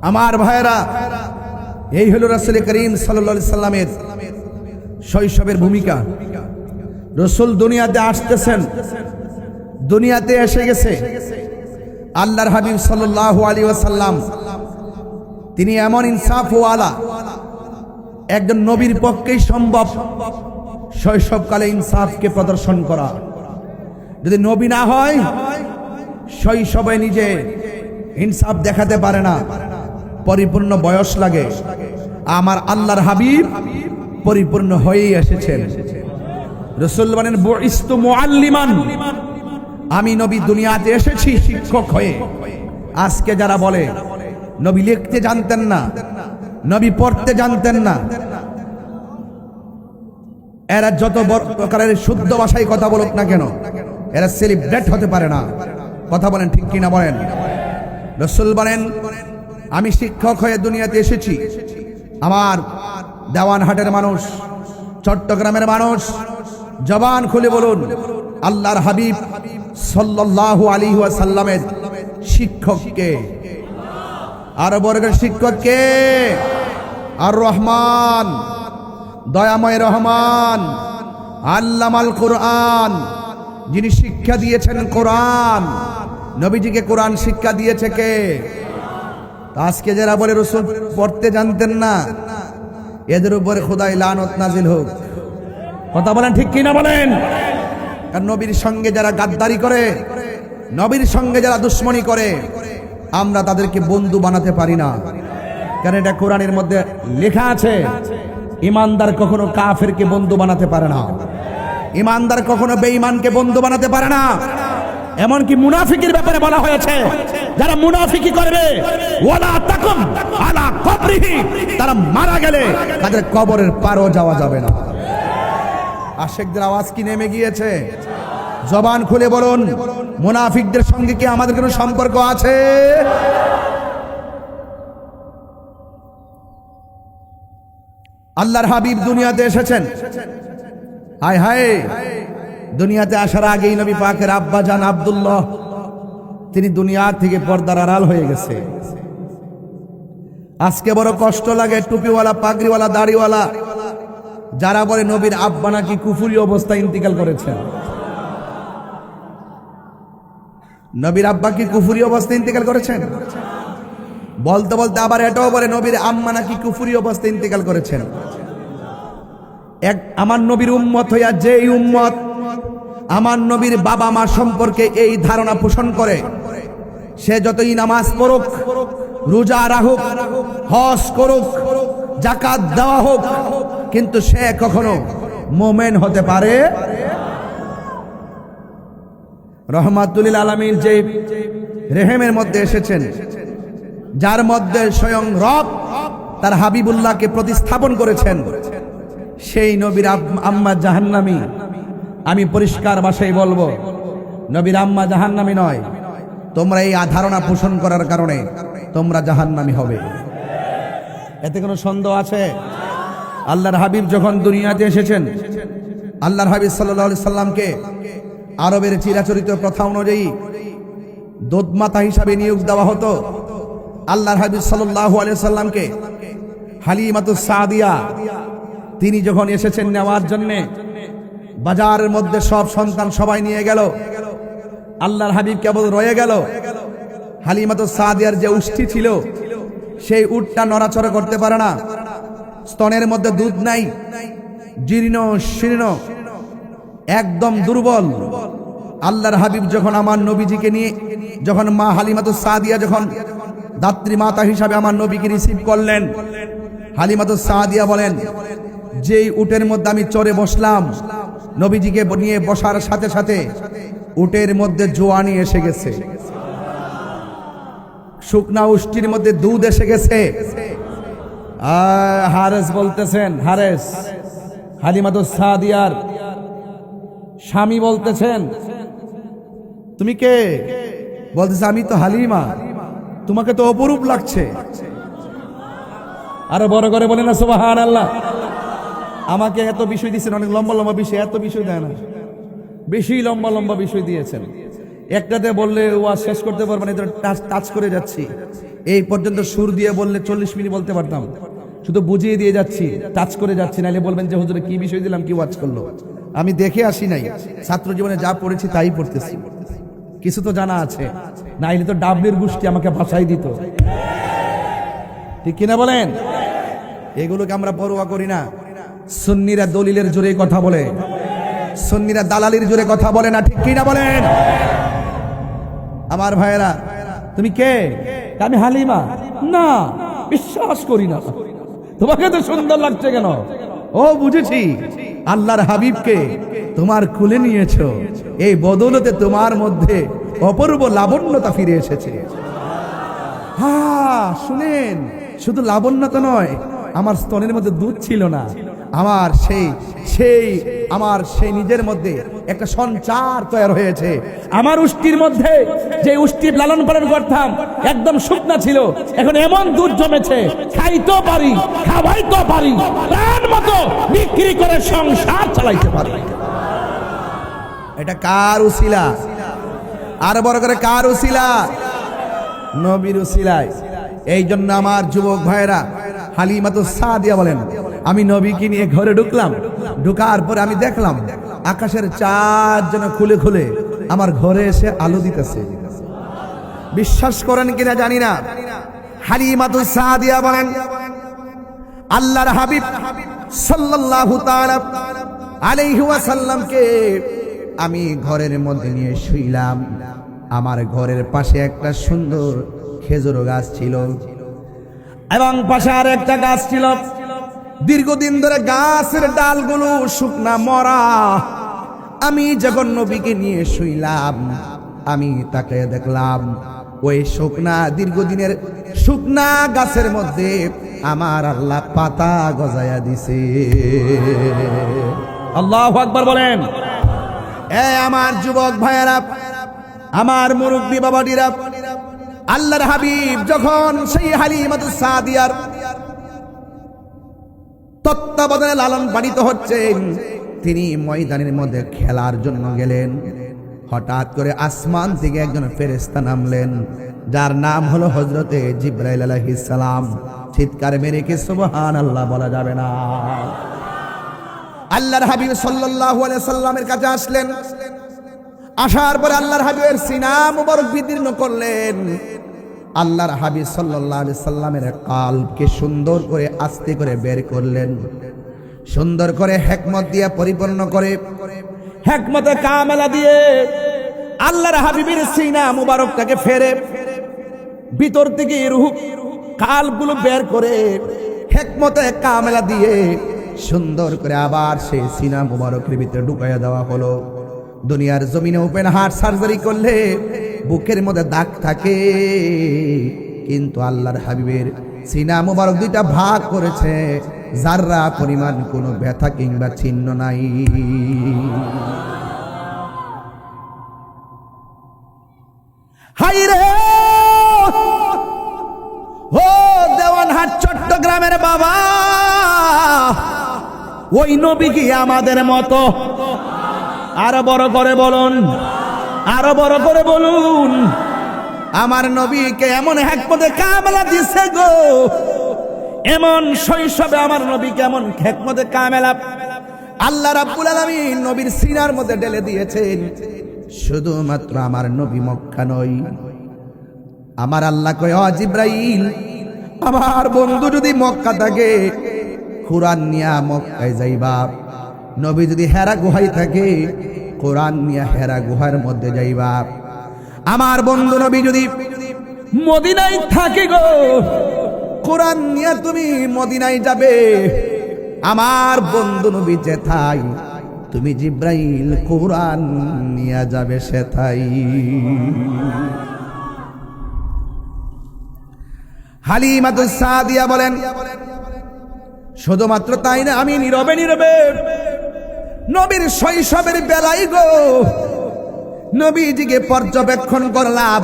আমার ভাইরা, এই হলো রাসূল করিম সাল্লাল্লাহু আলাইহি সাল্লামের শৈশবের ভূমিকা। রাসূল দুনিয়াতে আসতেছেন, দুনিয়াতে এসে গেছে। আল্লাহর হাবিব সাল্লাল্লাহু আলাইহি ওয়াসাল্লাম তিনি এমন ইনসাফওয়ালা একজন নবীর পক্ষেই সম্ভব শৈশবকালে ইনসাফকে প্রদর্শন করা। যদি নবী না হয় শৈশবে নিজে ইনসাফ দেখাতে পারে না, পরিপূর্ণ বয়স লাগে। আমার আল্লাহর হাবিব পরিপূর্ণ হয়েই এসেছেন। রাসূল বলেন, বুইস্তু মুআল্লিমান, আমি নবী দুনিয়াতে এসেছি শিক্ষক হয়ে। আজকে যারা বলে নবী লিখতে জানতেন না, নবী পড়তে জানতেন না, এরা যত প্রকারের শুদ্ধ ভাষায় কথা বলুক না কেন, এরা সেলিব্রেট হতে পারে না। কথা বলেন ঠিক কিনা বলেন? রাসূল বলেন, আমি শিক্ষক হয়ে দুনিয়াতে এসেছি। আমার দেওয়ানহাটের মানুষ, চট্টগ্রামের মানুষ, জবান খুলে বলুন, আল্লাহর হাবিব সাল্লাল্লাহু আলাইহি ওয়াসাল্লামের শিক্ষককে, আর বর্গের শিক্ষককে, আর রহমান, দয়াময় রহমান, আল্লামাল কোরআন, যিনি শিক্ষা দিয়েছেন কোরআন। নবীজিকে কোরআন শিক্ষা দিয়েছে কে? আজকে যারা বলে রাসূল পড়তে জানতেন না, এদের উপরে খোদাই লানত নাজিল হোক। কথা বলেন ঠিক কিনা বলেন? আর নবীর সঙ্গে যারা গাদ্দারি করে, নবীর সঙ্গে যারা দুশ্মনী করে, আমরা তাদেরকে বন্ধু বানাতে পারি না। কারণ এটা কোরআনের মধ্যে লেখা আছে, ইমানদার কখনো কাফেরকে বন্ধু বানাতে পারে না, ইমানদার কখনো বেঈমানকে বন্ধু বানাতে পারে না। এমনকি মুনাফিকের ব্যাপারে বলা হয়েছে, যারা মুনাফিকি করবে, ওয়ালা তাকুম আলা কবরিহি, তারা মারা গেলে তাদের কবরের পারও যাওয়া যাবে না। আশিকদের আওয়াজ কি নেমে গিয়েছে? জবান খুলে বলুন, মুনাফিকদের সঙ্গে কি আমাদের কোনো সম্পর্ক আছে? আল্লাহর হাবিব দুনিয়াতে এসেছেন। হায় হায়, দুনিয়াতে আসার আগেই নবী পাকের আব্বা জান আব্দুল্লাহ তিনি দুনিয়া থেকে পর্দার আড়াল হয়ে গেছে। আজকে বড় কষ্ট লাগে, টুপিওয়ালা, পাগড়িওয়ালা, দাড়িওয়ালা যারা বলে নবীর আব্বা নাকি কুফরি অবস্থায় ইন্তিকাল করেছেন। নবীর আব্বা কি কুফরি অবস্থায় ইন্তিকাল করেছেন? বলতে বলতে আবার এটাও বলে নবীর আম্মা নাকি কুফরি অবস্থায় ইন্তিকাল করেছেন। আমার নবীর উম্মত হইয়া যে উম্মত আমার নবীর বাবা মা সম্পর্কে এই ধারণা পোষণ করে, সে যতই নামাজ পড়ুক, রোজা রাখুক, হজ করুক, যাকাত দেওয়া হোক, কিন্তু সে কখনো মুমিন হতে পারে। রহমাতুল লিল আলামিন যে রেহেমের মধ্যে এসেছেন, যার মধ্যে স্বয়ং রব তার হাবিবুল্লাহকে প্রতিস্থাপন করেছেন, সেই নবীর আম্মা জাহান্নামী। আমি পরিষ্কার ভাষায় বলবো, নবীর আম্মা জাহান্নামী নয়। তোমরা এই ধারণা পোষণ করার কারণে তোমরা জাহান্নামী হবে, এতে কোনো সন্দেহ আছে? আল্লাহর হাবিব যখন দুনিয়াতে এসেছেন, আল্লাহর হাবিব সাল্লাল্লাহু আলাইহি সাল্লামকে আরবের চিরাচরিত প্রথা অনুযায়ী দুধমাতা হিসাবে নিয়োগ দেওয়া হতো। আল্লাহর হাবিব সাল্লাল্লাহু আলাইহি সাল্লামকে হালিমাতুস সাদিয়া তিনি যখন এসেছেন নেওয়ার জন্য, বাজারের মধ্যে সব সন্তান সবাই নিয়ে গেল, আল্লাহর হাবিব কেবল রয়ে গেল। হালিমাতুস সাদিয়ার যে উষ্টি ছিল, সেই উটটা নড়াচড়া করতে পারে না, স্তনের মধ্যে দুধ নাই, জীর্ণ শীর্ণ, একদম দুর্বল। আল্লাহর হাবিব যখন আমার নবীজিকে নিয়ে, যখন মা হালিমাতুস সাদিয়া যখন দাত্রী মাতা হিসাবে আমার নবীকে রিসিভ করলেন। হালিমাতুস সাদিয়া বলেন, যেই উটের মধ্যে আমি চড়ে বসলাম, নবীজিকে নিয়ে বসার সাথে সাথে উটের মধ্যে জোয়ানি এসে গেছে, শুকনা উষ্টির মধ্যে দুধ এসে গেছে। হারেস বলতেছেন, হারেস হালিমাতুস সাদিয়ার স্বামী বলতেছেন, তুমি কে? বলতেছে, আমি তো হালিমা, তোমাকে তো অপরূপ লাগছে। আরো বড় করে বলে না সুবহানাল্লাহ। আমাকে এত বিষয় দিয়েছেন, অনেক লম্বা লম্বা বিষয়, এত বিষয় দেয় না, বেশি লম্বা লম্বা বিষয় দিয়েছেন। একটাতে বললে ওয়াজ শেষ করতে পারবো না, টাচ করে যাচ্ছি। এই পর্যন্ত সুর দিয়ে বললে 40 মিনিট বলতে পারতাম, শুধু বুঝিয়ে দিয়ে যাচ্ছি, টাচ করে যাচ্ছি, নাহলে বলবেন যে হুজুরে কি বিষয় দিলাম, কি ওয়াজ করলো। আমি দেখে আসি নাই, ছাত্র জীবনে যা পড়েছি তাই পড়তেছি, কিছু তো জানা আছে, নাইলে তো ডাবলির গোষ্ঠী আমাকে ভাষাই দিত, ঠিক কিনা বলেন? এগুলোকে আমরা পরোয়া করি না। সুন্নিরা দলিলের জোরে কথা বলে, সুন্নিরা দালালির জোরে কথা বলে না, ঠিক কিনা বলেন? আমার ভাইয়েরা, তুমি কে? আমি হালিমা। না, বিশ্বাস করি না। তোমাকে তো সুন্দর লাগছে কেন? ও বুঝেছি, আল্লাহর হাবিবকে তোমার খুলে নিয়েছো, এই বদৌলতে তোমার মধ্যে অপূর্ব লাবণ্যতা ফিরে এসেছে। হ্যাঁ শুনেন, শুধু লাবণ্যতা নয়, আমার স্তনের মধ্যে দুধ ছিল না, আমার সেই নিজের মধ্যে একটা সঞ্চার তৈরি হয়েছে। আমার উষ্টির মধ্যে যে উষ্টি লালন পালন করতাম একদম শুকনা ছিল, এখন এমন দুধ জমেছে, খাইতেও পারি, খাওয়াইতেও পারি, প্রাণ মতো বিক্রি করে সংসার চালাইতে পারি। এটা কার উসিলা? আর বড় করে কার উসিলা? নবীর উসিলায়। এই জন্য আমার যুবক ভাইরা, হালিমাতুস সাদিয়া বলেন, আমি নবীকে নিয়ে ঘরে ঢুকলাম, ঢুকার পরে আমি দেখলাম আকাশের চাঁদ যেন খুলে খুলে আমার ঘরে এসে আলো দিতেছে। বিশ্বাস করেন কিনা জানি না, হালিমাতুস সাদিয়া বলেন, আল্লাহর হাবিব সাল্লাল্লাহু তাআলা আলাইহি ওয়াসাল্লামকে আমি ঘরের মধ্যে নিয়ে শুইলাম। আমার ঘরের পাশে একটা সুন্দর খেজুর গাছ ছিল এবং পাশে আর একটা গাছ ছিল। দীর্ঘদিন ধরে গাছের ডালগুলো শুকনা মরা। আমি যখন নবীকে নিয়ে শুইলাম, আমি তাকে দেখলাম ওই শুকনা দীর্ঘদিনের শুকনা গাছের মধ্যে আমার আল্লাহ পাতা গজায়া দিছে। আল্লাহু আকবার বলেন। আমার যুবক ভাইয়েরা, আমার মুরব্বী বাবাডিরা, আল্লাহর হাবিব যখন সেই হালিমাতুস সাদিয়ার তত্ত্বাবধানে লালন পালিত হচ্ছেন, তিনি ময়দানের মধ্যে খেলার জন্য গেলেন। হঠাৎ করে আসমান থেকে একজন ফেরেশতা নামলেন, যার নাম হলো হযরতে জিবরাইল আলাইহিস সালাম। চিৎকার মেরে কি সুবহানাল্লাহ বলা যাবে না? আল্লাহর হাবিব সাল্লাল্লাহু আলাইহি সাল্লামের কাছে আসলেন। আসার পরে আল্লাহর হাবিবের সিনা মুবারক বিদীর্ণ করলেন। আল্লাহর হাবিব সাল্লাল্লাহু আলাইহি সাল্লামের কলবকে সুন্দর করে আস্তে করে বের করলেন, সুন্দর করে হিকমত দিয়ে পরিপূর্ণ করে, হিকমতে কামেলা দিয়ে আল্লাহর হাবিবের সিনা মুবারকটাকে ফেরে ভিতর থেকে রূহ কলবগুলো বের করে হিকমতে কামেলা দিয়ে সুন্দর করে আবার সেই সিনা মুবারকের ভিতরে ঢুকাইয়া দেওয়া হলো। দুনিয়ার জমিনে ওপেন হার্ট সার্জারি করলে বুকের মধ্যে দাগ থাকে, কিন্তু আল্লাহর হাবিবের সিনা মুবারক দুইটা ভাগ করেছে, যাররা পরিমাণ কোনো ব্যথা কিংবা চিহ্ন নাই। হাই রে ও দেওয়ানহাট চট্টগ্রামের বাবা, ওই নবী কি আমাদের মতো? আরো বড় করে বলুন, আরো বড় করে বলুন। আমার নবীকে এমন হিকমতে কামেলা দিছে গো, এমন শৈশবে আমার নবীকে এমন হিকমতে কামেলা আল্লাহ রাব্বুল আলামিন নবীর সিনার মধ্যে ঢেলে দিয়েছেন। শুধুমাত্র আমার নবী মক্কা নয়, আমার আল্লাহ কয়, ও জিবরাইল, আমার বন্ধু যদি মক্কা থাকে কুরআন নিয়া মক্কায় যাইবা। নবী যদি হেরা গুহায় থাকে কুরআন নিয়া হেরা গুহার মধ্যে যাইবা। আমার বন্ধু নবী যদি মদিনায় থাকে গো, কোরআন নিয়ে তুমি মদিনায় যাবে। আমার বন্ধু নবী যেথায়, তুমি জিব্রাইল কোরআন নিয়ে যাবে সেথাই। হালিমাতুস সাদিয়া বলেন, শুধুমাত্র তাই না, আমি নীরবে নীরবে নবীর শৈশবের বেলায় গো নবীজিকে পর্যবেক্ষণ করলাম।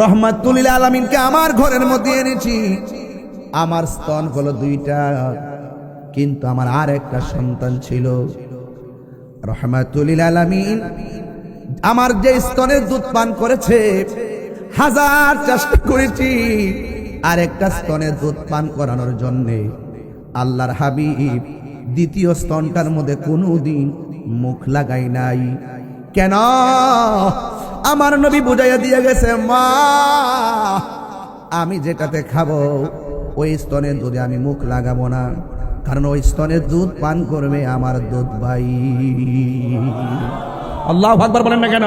রহমাতুল লিল আলামিনকে আমার ঘরের মধ্যে এনেছি। আমার স্তন হলো 2টা, কিন্তু আমার আর একটা সন্তান ছিল। রহমাতুল লিল আলামিন আমার যে স্তনের দুধ পান করেছে, 1000 চেষ্টা করেছি আর একটা স্তনের দুধ পান করানোর জন্য। আল্লাহর হাবিব দ্বিতীয় স্তনটার মধ্যে কোনোদিন মুখ লাগাই নাই। কেন? আমার নবী বুঝাইয়া দিয়ে গেছে, মা আমি যেটাতে খাবো ওই স্তনের দুধে আমি মুখ লাগাবো না, কারণ ওই স্তনের দুধ পান করবে আমার দুধ ভাই। আল্লাহু আকবার বলেন না কেন?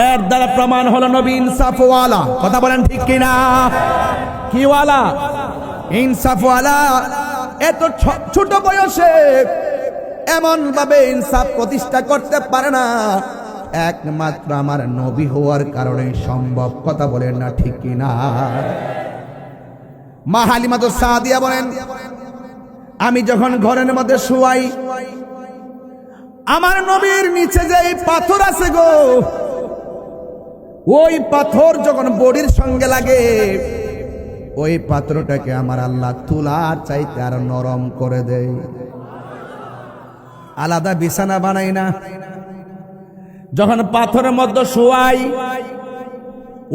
এর দ্বারা প্রমাণ হলো নবী ইনসাফওয়ালা। কথা বলেন ঠিক কিনা? কি ওয়ালা? ইনসাফওয়ালা। এত ছোট বয়সে এমন ভাবে ইনসাফ প্রতিষ্ঠা করতে পারে না, একমাত্র আমার নবী হওয়ার কারণে সম্ভব। কথা বলেন না ঠিক কিনা? মা হালিমাতুস সাদিয়া বলেন, আমি যখন ঘরের মধ্যে শুয়াই, আমার নবীর নিচে যে পাথর আছে গো, ওই পাথর যখন বডির সঙ্গে লাগে, ওই পাথরটাকে আমার আল্লাহ তুলার চাইতে আর নরম করে দেয়। আলাদা বিছানা বানাই না, যখন পাথরের মধ্যে শোয়াই,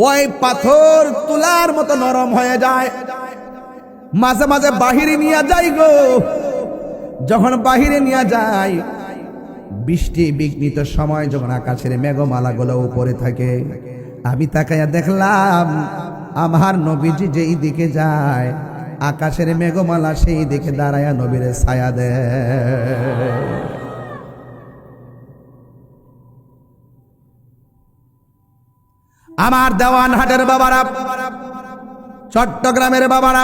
ওই পাথর তুলার মতো নরম হয়ে যায়। মাঝে মাঝে বাহিরে নিয়ে যাই গো, যখন বাহিরে নিয়ে যাই, বৃষ্টি বিঘ্নিত সময় যখন আকাশের মেঘমালা গুলো উপরে থাকে, আমি তাকাইয়া দেখলাম আমার নবীজি যেই দিকে যায়, আকাশের মেঘমালা সেই দিকে দাঁড়ায়া নবীর ছায়া দেয়। আমার দেওয়ানহাটের বাবারা, চট্টগ্রামের বাবারা,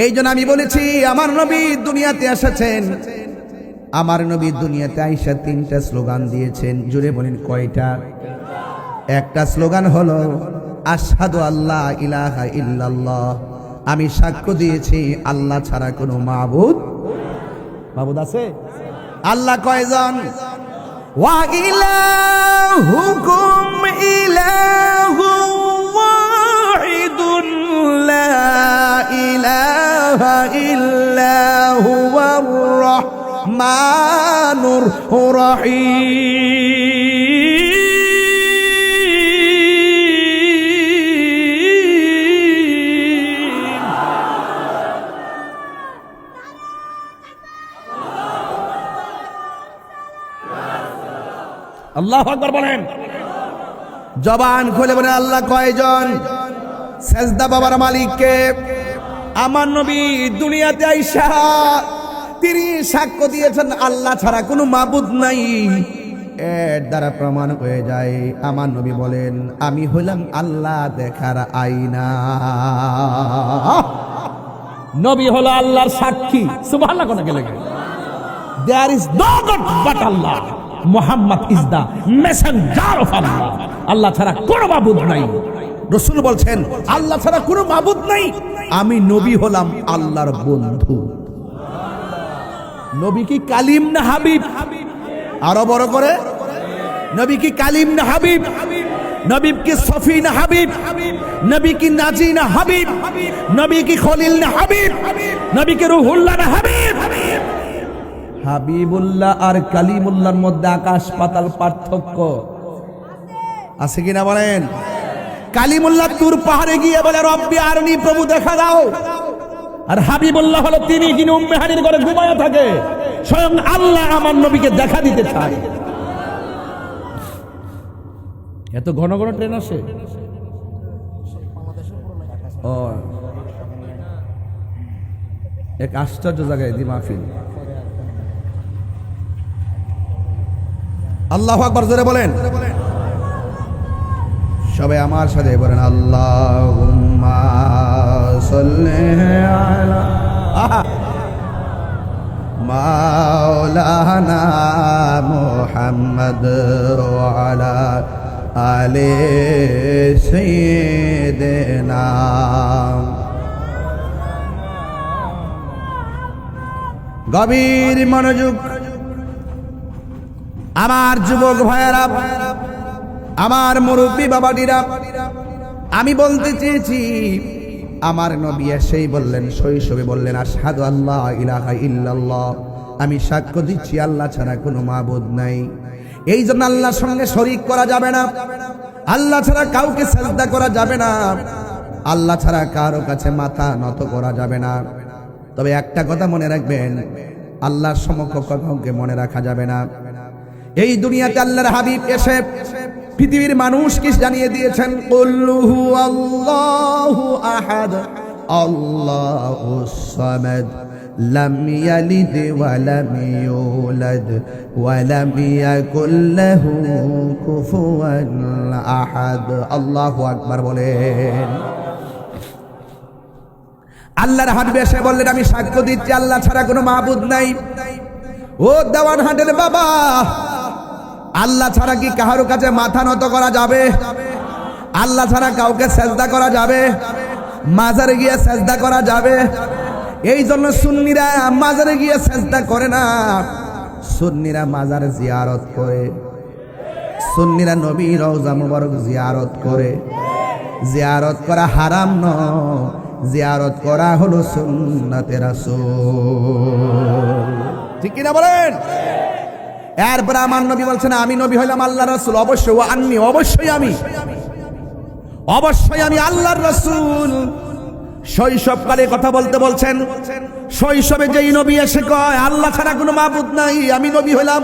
এই জন্য আমি বলেছি আমার নবী দুনিয়াতে এসেছেন। আমার নবী দুনিয়াতে আইসা 3টা স্লোগান দিয়েছেন। জুড়ে বলেন কয়টা? একটা স্লোগান হলো আশহাদু আল্লা ইলাহা ইল্লাল্লাহ, আমি সাক্ষ্য দিয়েছি আল্লাহ ছাড়া কোনো মাবুদ আছে? আল্লাহ কয়জন? ওয়া ইলাহুকুম ইলাহু ওয়াহিদুন লা ইলাহা ইল্লা হুয়ার রহমানুর রহিম। আল্লাহু আকবার বলেন। জবান খুলে বলেন আল্লাহ কয়জন? সেজদা বাবার মালিককে। আমার নবী দুনিয়াতে আইসা তিনি সাক্ষ্য দিয়েছেন আল্লাহ ছাড়া কোনো মাবুদ নাই। এর দ্বারা প্রমাণ হয়ে যায় আমার নবী বলেন আমি হইলাম আল্লাহ দেখার আয়না। নবী হলো আল্লাহর সাক্ষী। সুবহানাল্লাহ কোন গেলে there is no god but Allah, Muhammad is the messenger of Allah. Allah ছাড়া কোনো মাবুদ নাই। রাসূল বলছেন আল্লাহ ছাড়া কোনো মাবুদ নাই, আমি নবী হলাম আল্লাহর বন্ধু। নবী কি কালিম না হাবিব? আরো বড় করে, নবী কি কালিম না হাবিব? নবী কি সফি না হাবিব? নবী কি নাজি না হাবিব? নবী কি খলিল না হাবিব? নবী কি রূহুল্লাহ না হাবিব? হাবিবুল্লাহ আর কালিমুল্লাহর মধ্যে আকাশ পাতাল পার্থক্য আছে কিনা বলেন? কালিমুল্লাহ তুর পাহাড়ে গিয়ে বলে রব্বি আরনি, প্রভু দেখা দাও। আর হাবিবুল্লাহ হলো তিনি যিনি উম্মে হানির ঘরে ঘুমায়া থাকে। স্বয়ং আল্লাহ আমার নবীকে দেখা দিতে চায়। এত ঘন ঘন ট্রেন আসে। ও এক আশ্চর্য জায়গায় দি মাহফিল। আল্লাহু আকবার জোরে বলেন। সবাই আমার সাথে বলেন আল্লাহুম্মা সাল্লি আলা মাওলানা মুহাম্মদ ওয়া আলা আলি সাইয়্যিদিনা। গভীর মনোযোগ আমার যুবক ভাইয়েরা, আমার মুরব্বী বাবাজিরা, আমি বলতে চেয়েছি আমার নবী এসেই বললেন, শৈশবে বললেন আশহাদু আল্লা ইলাহা ইল্লাল্লাহ, আমি সাক্ষ্য দিচ্ছি আল্লাহ ছাড়া কোনো মাবুদ নাই। এই জন্য আল্লাহর সঙ্গে শরীক করা যাবে না, আল্লাহ ছাড়া কাউকে সিজদা করা যাবে না, আল্লাহ ছাড়া কারো কাছে মাথা নত করা যাবে না। তবে একটা কথা মনে রাখবেন, আল্লাহর সমকক্ষ কাউকে মনে রাখা যাবে না। এই দুনিয়াতে আল্লাহর হাবিব এসে পৃথিবীর মানুষকে জানিয়ে দিয়েছেন কুল হুয়াল্লাহু আহাদ আল্লাহুস সামাদ লাম ইয়ালিদ ওয়া লাম ইউলাদ ওয়া লাম ইয়াকুল লাহু কুফুয়ান আহাদ। আল্লাহু আকবার বলেন। আল্লাহর হাবিব এসে বললেন আমি সাক্ষ্য দিচ্ছি আল্লাহ ছাড়া কোনো মাবুদ নাই। ও দেওয়ানহাটের বাবা, আল্লাহ ছাড়া কি কারো কাছে মাথা নত করা যাবে? আল্লাহ ছাড়া কাউকে সেজদা করা যাবে? মাজারে গিয়ে সেজদা করা যাবে? এই জন্য সুন্নিরা মাজারে গিয়ে সেজদা করে না, সুন্নিরা মাজারে জিয়ারত করে, সুন্নিরা নবী রওজা মুবারক জিয়ারত করে। জিয়ারত করা হারাম নয়, জিয়ারত করা হলো সুন্নাতে রাসূল। ঠিক কি না বলেন? এরপর আমার নবী বলছেন আমি নবী হইলাম আল্লাহর রাসূল, অবশ্যই আননি, অবশ্যই আমি আল্লাহর রাসূল। শৈশবকালে কথা বলতে বলছেন, শৈশবে যেই নবী এসে কয় আল্লাহ ছাড়া কোনো মাবুদ নাই, আমি নবী হইলাম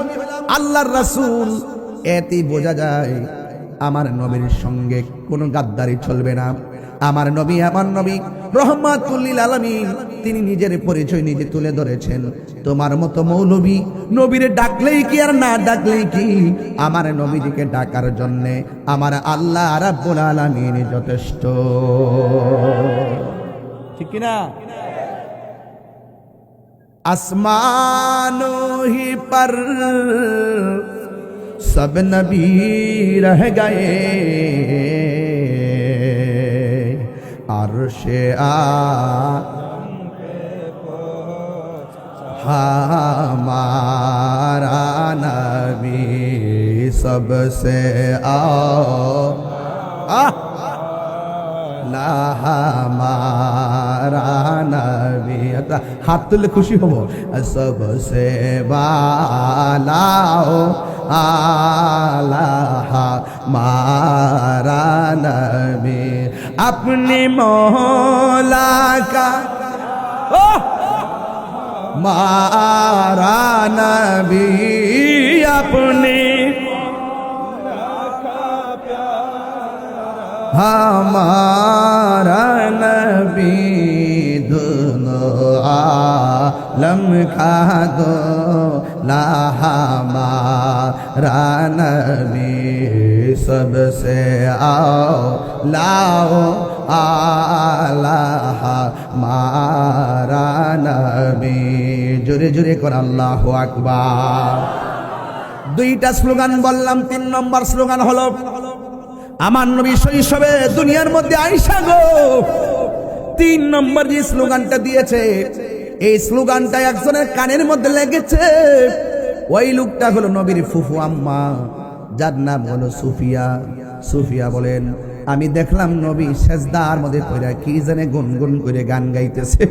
আল্লাহর রাসূল, এতেই বোঝা যায় আমার নবীর সঙ্গে কোনো গাদ্দারি চলবে না। আমার নবী রহমাতুল লিল আলামিন, তিনি নিজের পরিচয় নিজে তুলে ধরেছেন। তোমার মতো মৌলবী নবীরে ডাকলেই কি আর না ডাকলেই কি, আমার নবীজিকে ডাকার জন্য আমার আল্লাহ রাব্বুল আলামিন যথেষ্ট। ঠিক কি না? আসমানো হি পর সব নবী রহ গয়ে, আরশে हमारा नबी सबसे आला, हमारा नबी, हाथ तुले खुशी हो, सबसे बाला आला हमारा नबी, अपने मौला का मारा नबी, अपने हमारा नबी, दोनों आलम का दो ला, हमारा नबी सबसे आओ लाओ आला हमारा नबी। জোরে জোরে কর আল্লাহু আকবার। দুইটা স্লোগান বললাম, 3 নম্বর স্লোগান হলো আমার নবী শৈশবে দুনিয়ার মধ্যে আইসা গো। 3 নম্বর যে স্লোগানটা দিয়েছে, এই স্লোগানটা একজনের কানের মধ্যে লেগেছে। ওই লোকটা হলো নবীর ফুফু আম্মা, যার নাম হলো সুফিয়া। সুফিয়া বলেন আমি দেখলাম নবী সেজদার মধ্যে পড়ে কি জানে গুনগুন করে গান গাইতেছে।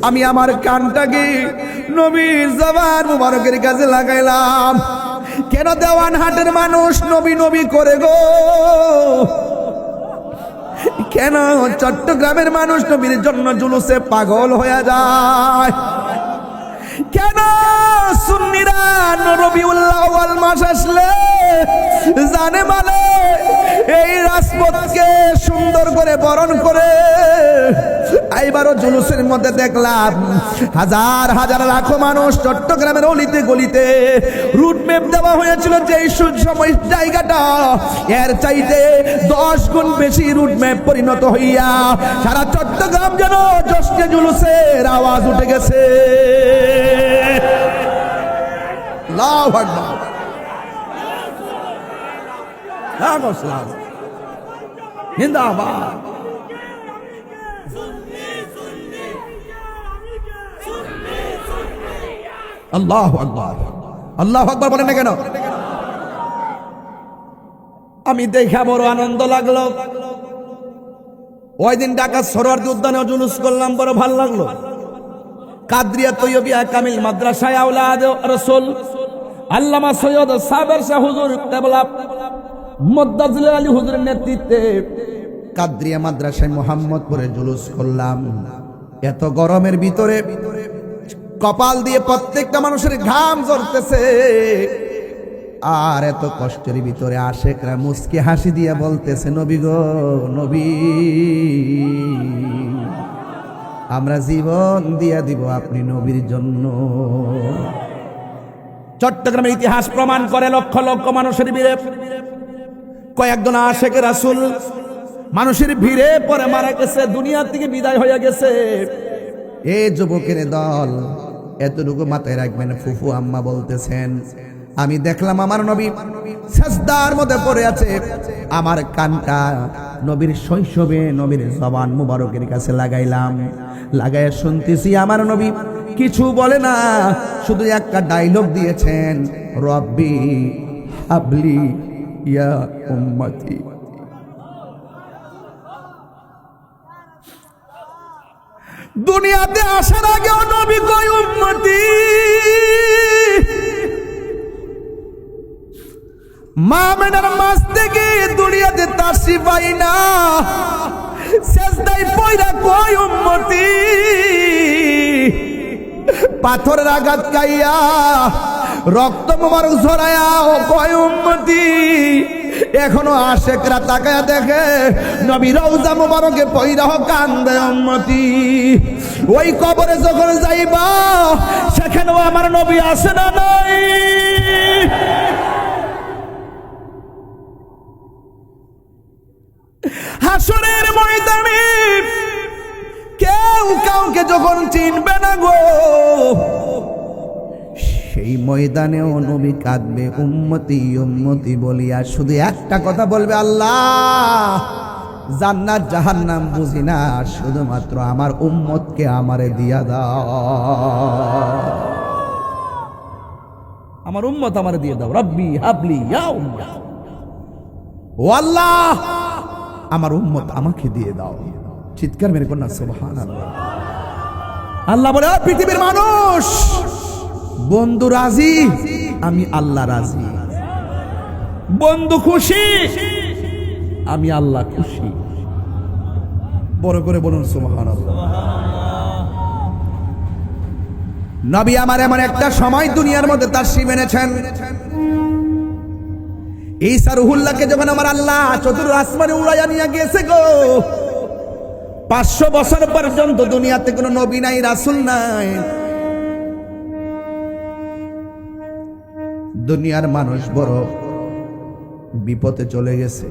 আমি আমার কানটাকে নবীর জবান মুবারকের কাছে লাগাইলাম। কেন দেওয়ানহাটের মানুষ নবী নবী করে গো? কেন চট্টগ্রামের মানুষ নবীর জন্য জুলুসে পাগল হয়ে যায়? কেন সুন্নিরা রবিউল আউয়াল মাস আসলে জানে মানে এই রাজপথকে সুন্দর করে বরণ করে এইবারও জুলুসের মধ্যে দেখলাম হাজার হাজার লাখো মানুষ চট্টগ্রামের অলিতে গলিতে রুট ম্যাপ দেওয়া হয়েছিল যে সময় জায়গাটা এর চাইতে 10 গুণ বেশি রুট ম্যাপ পরিণত হইয়া সারা চট্টগ্রাম যেন জশ্নে জুলুসের আওয়াজ উঠে গেছে। আল্লাহু আকবার। জিন্দাবাদ। আল্লাহু আকবার। আল্লাহু আকবার বলেন না কেন? আমি দেখা বড় আনন্দ লাগলো। ওই দিন ঢাকা সরোয়ার্দী উদ্যানে জুলুস করলাম, বড় ভালো লাগলো। কাদরিয়া তৈয়বিয়া কামিল মাদ্রাসায় আওলাদ রাসূল আল্লামা সৈয়দ সাবের শাহ হুজুর কেবলা মুদ্দাজিল আলী হুজুরের নেতৃত্বে কাদরিয়া মাদ্রাসায় মোহাম্মদপুরে জুলুস করলাম। এত গরমের ভিতরে কপাল দিয়ে প্রত্যেকটা মানুষের ঘাম ঝরতেছে, আর এত কষ্টের ভিতরে আশেকরা মুস্কি হাসি দিয়ে বলতেছে, নবী গো নবী, আমরা জীবন দিয়া দিব আপনি নবীর জন্য। চট্টগ্রামের ইতিহাস প্রমাণ করে লক্ষ লক্ষ মানুষের ভিড়ে কয়েকজন আশেক রাসূল মানুষের ভিড়ে পরে মারা গেছে, দুনিয়া থেকে বিদায় হয়ে গেছে। এই যুবকের দল এতটুকু মাথায় রাখবেন। ফুফু আম্মা বলতেছেন, আমি দেখলাম আমার নবী সাজদার মধ্যে পড়ে আছে, আমার কানটা নবীর শৈশবে নবীর জবান মুবারকের কাছে লাগাইলাম, লাগাইয়া শুনতেছি আমার নবী কিছু বলে না, শুধু একটা ডায়লগ দিয়েছেন, রব্বি হাবলি ইয়া উম্মতি। দুনিয়াতে আসার আগেও নবী কয় উম্মতি, মা মেনার মাস থেকে দুনিয়াতে তাশরিফ পাই না, সেজদায় পয়রা কয় উম্মতি। পাথরের আঘাত খাইয়া রক্ত মোবারক ঝরায়া ও কয় উম্মতি। এখনো আশেকরা তাকায়া দেখে নবী রওজা মোবারকে পয়রা কান্দে উম্মতি। ওই কবরে যখন যাইবা সেখানেও আমার নবী আসে না নাই? হাসরের ময়দানে কেউ কাউকে যখন চিনবে না গো, সেই ময়দানেও নবী কাঁদবে উম্মতি উম্মতি বলিয়া, শুধু একটা কথা বলবে, আল্লাহ জান্নাত জাহান্নাম বুঝি না, শুধুমাত্র আমার উম্মতকে আমারে দিয়া দাও, আমার উম্মত আমারে দিয়ে দাও। রব্বি হাবলি ইয়া উম্মত, ও আল্লাহ আমার উম্মত আমাকে দিয়ে দাও। চিৎকার মেরে কন্যা সুবহানাল্লাহ। আল্লাহ বলে, পৃথিবীর মানুষ, বন্ধু রাজি, আমি আল্লাহ রাজি। বন্ধু খুশি, আমি আল্লাহ খুশি। বড় করে বলুন সুবহানাল্লাহ। নবী আমার এমন একটা সময় দুনিয়ার মধ্যে তাশরীফ এনেছেন, ঈসা রুহুল্লাহকে যখন আমার আল্লাহ চতুর্থ আসমানে উড়াইয়া নিয়ে গেছে গো, 500 বছর পর্যন্ত দুনিয়াতে কোনো নবী নাই, রাসূল নাই। দুনিয়ার মানুষ বড় বিপদে চলে গেছে।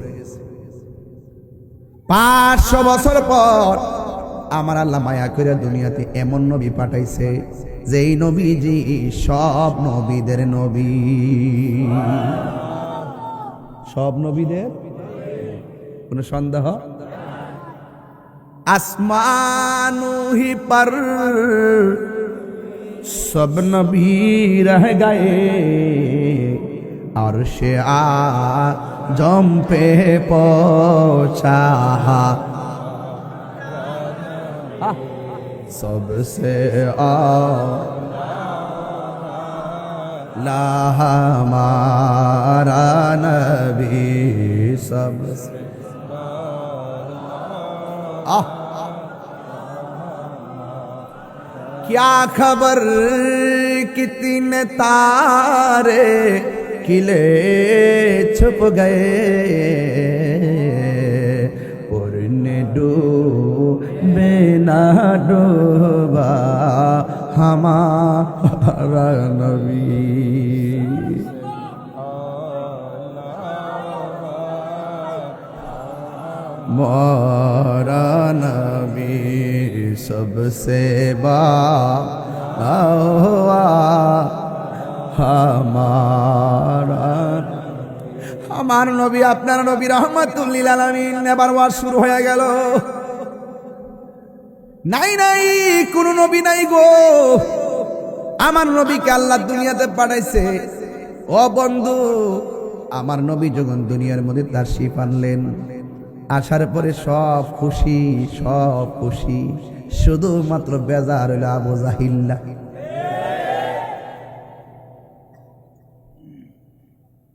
500 বছর পর আমার আল্লাহ মায়া করে দুনিয়াতে এমন নবী পাঠাইছে, যেই নবীজি সব নবীদের নবী, সব নবীদের, কোন সন্দেহ? আসমানু হি পর সব নবী রহ গয়ে, আরশে আজম পে পৌঁছা सबसे आला हमारा नबी सबसे क्या खबर कितने तारे खिले छुप गए, उड़ने डूबे না ডোবা হামারা নবী मोरा नबी सबसे আমার নবী আপনার নবী রাহমাতুল লিল আলামিন। এবার ওয়াজ শুরু হয়ে গেল। নাই নাই কোন নবী নাই গো, আমার নবীকে আল্লাহ দুনিয়াতে পাঠাইছে। ও বন্ধু, আমার নবী যখন দুনিয়ার মধ্যে তাশরীফ আনলেন, আসার পরে সব খুশি, সব খুশি, শুধুমাত্র বেজার হইল আবু জাহিল্লা।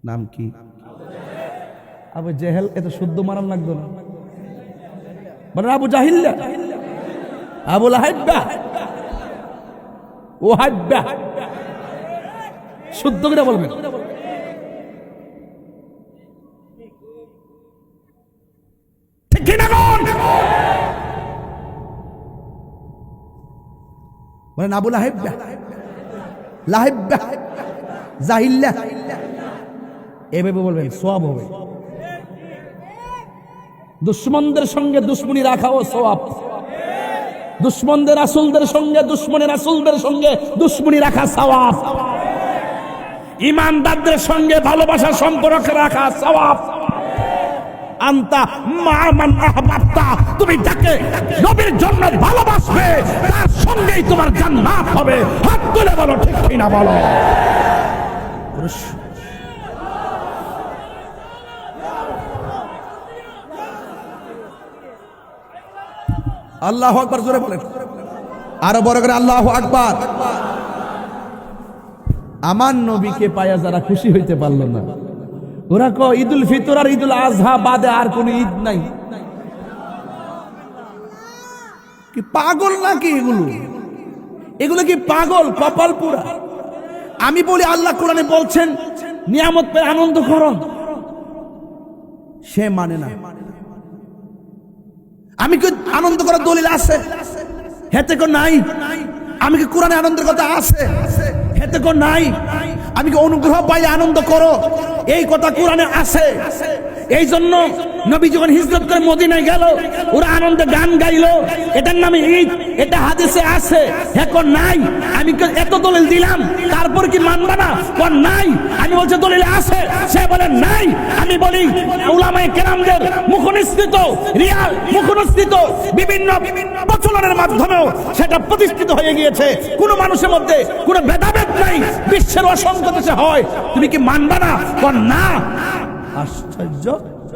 নাম কি? আবু জেহেল। এত শুদ্ধ মারান লাগতো না, বলেন আবু জাহিল্লা, আবু লাহাব্বা, ও হাব্বা, শুদ্ধ করে বলবেন। বলেন আবু লাহাব্বা, লাহাব্বা, জাহিল্লা, এভাবে বলবেন, সওয়াব হবে। দুশ্মনদের সঙ্গে দুশ্মনী রাখাও সওয়াব। দুশ্মনদের রাসূলদের সঙ্গে দুশ্মনের রাসূলদের সঙ্গে দুশ্মনী রাখা সওয়াব। ঈমানদারদের সঙ্গে ভালোবাসার সম্পর্ক রাখা সওয়াব। আনতা মা মান আহবাবতা, তুমি যাকে নবীর জন্য ভালোবাসবে তার সঙ্গেই তোমার জান্নাত হবে। হাত তুলে বলো ঠিক কি না বলো। আল্লাহু আকবার, জোরে বলেন, আরো বড় করে আল্লাহু আকবার। আমার নবীকে পায়া যারা খুশি হইতে পারলো না, ওরা কয় ঈদুল ফিতর আর ঈদুল আজহা বাদে আর কোন ঈদ নাই। কি পাগল নাকি এগুলো? এগুলো কি পাগল? কপাল পুরা। আমি বলি আল্লাহ কোরআনে বলছেন নিয়ামত পেয়ে আনন্দ করো, সে মানে না। আমি কি আনন্দ করার দলিল আছে? হেতে কো নাই। আমি কি কোরআনে আনন্দের কথা আছে? হেতে কো নাই। আমি কি অনুগ্রহ পাইলে আনন্দ করো, এই কথা কোরআনে আছে। এই জন্য নবী যখন হিজরত করে মদিনায় গেল, ওরা আনন্দে গান গাইলো, এটার নামে ঈদ, এটা হাদিসে আছে। এখন নাই। আমি এত দলিল দিলাম, তারপর কি মানবা না? কোন নাই। আমি বলছি দলিল আছে, সে বলে নাই। আমি বলি উলামায়ে কেরামদের মুখনিসৃত রিয়াল মুখনিসৃত বিভিন্ন প্রচলনের মাধ্যমেও সেটা প্রতিষ্ঠিত হয়ে গিয়েছে। কোন মানুষের মধ্যে কোনো ভেদাভেদ নাই, বিশ্বের অসংখ্য দেশে হয়। তুমি কি মানবা না? কোন না। আশ্চর্য।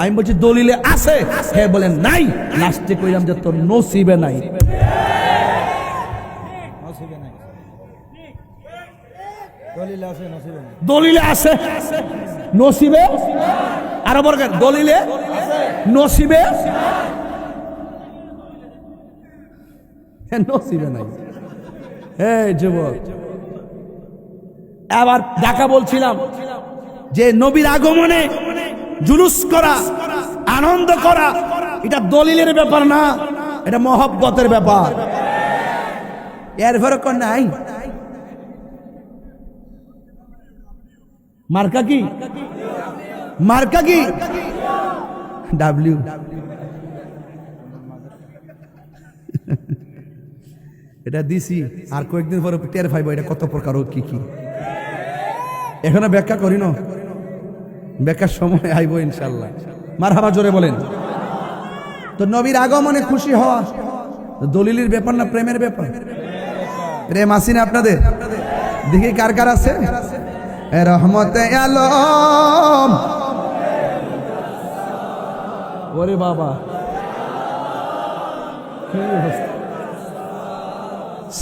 আমি বলছি দলিলে আছে, হে বলেন নাই। লাস্টে কইলাম যে তোর নসিবে নাই। দলিলে আছে, নসিবে আরো বড় দলিলে নসিবে নসিবে নাই। হে যুবক, আবার ঢাকা বলছিলাম যে নবীর আগমনে জুলুস করা, আনন্দ করা, এটা দলিলের ব্যাপার না, এটা মহব্বতের ব্যাপার। এর ফরক নাই। মার্কা কি? মার্কা কি? ডাব্লিউ। এটা দিছি, আর কয়েকদিন পরে টের পাইব এটা কত প্রকার ও কি কি। এখনো ব্যাখ্যা করি না, ব্যাখ্যার সময় আইব ইনশাল্লাহ। মারহাবা, জোরে বলেন। তো নবীর আগমনে খুশি হওয়া দলিলের ব্যাপার না, প্রেমের ব্যাপার। প্রেম আসি না আপনাদের? দেখি কার কার আছে। রহমতে আলম, ওরে বাবা,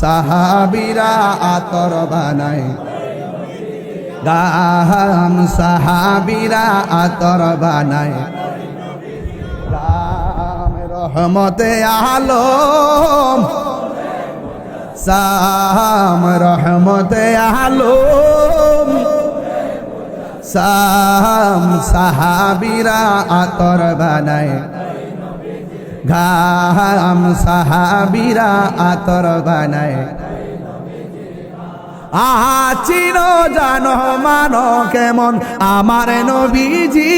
সাহাবীরা আতর বানায় গাম, সাহাবীরা আতর বানায় গাম। রহমতে আলম, সাম রহমতে আলম, সাম সাহাবীরা আতর বানায় ঘাম সাহাবীরা আতর বানায় আহা চিনো জানো মানো কেমন আমার নবীজি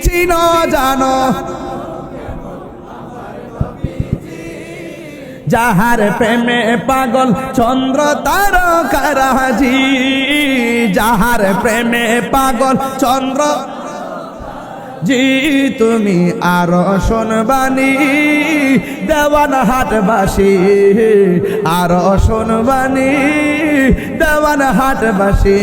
চিনো জানো যাহার প্রেমে পাগল চন্দ্র তারকারাজি যাহার প্রেমে পাগল চন্দ্র জি তুমি আরো শোনবানি দেওয়ান হাটবাসী আরো শোনবানি দেওয়ান হাটবাসী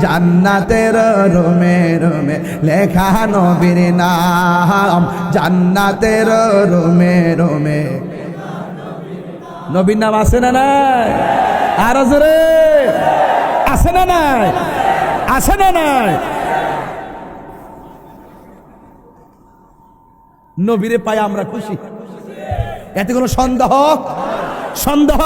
জান্নাতের রোমে রোমে লেখা নবীর নাম জান্নাতের রোমে রোমে নবীর নাম আছে না নাই আরো জোরে আছে না নাই আছে না নাই নবীরে পাই আমরা খুশি এতে কোনো সন্দেহ সন্দেহ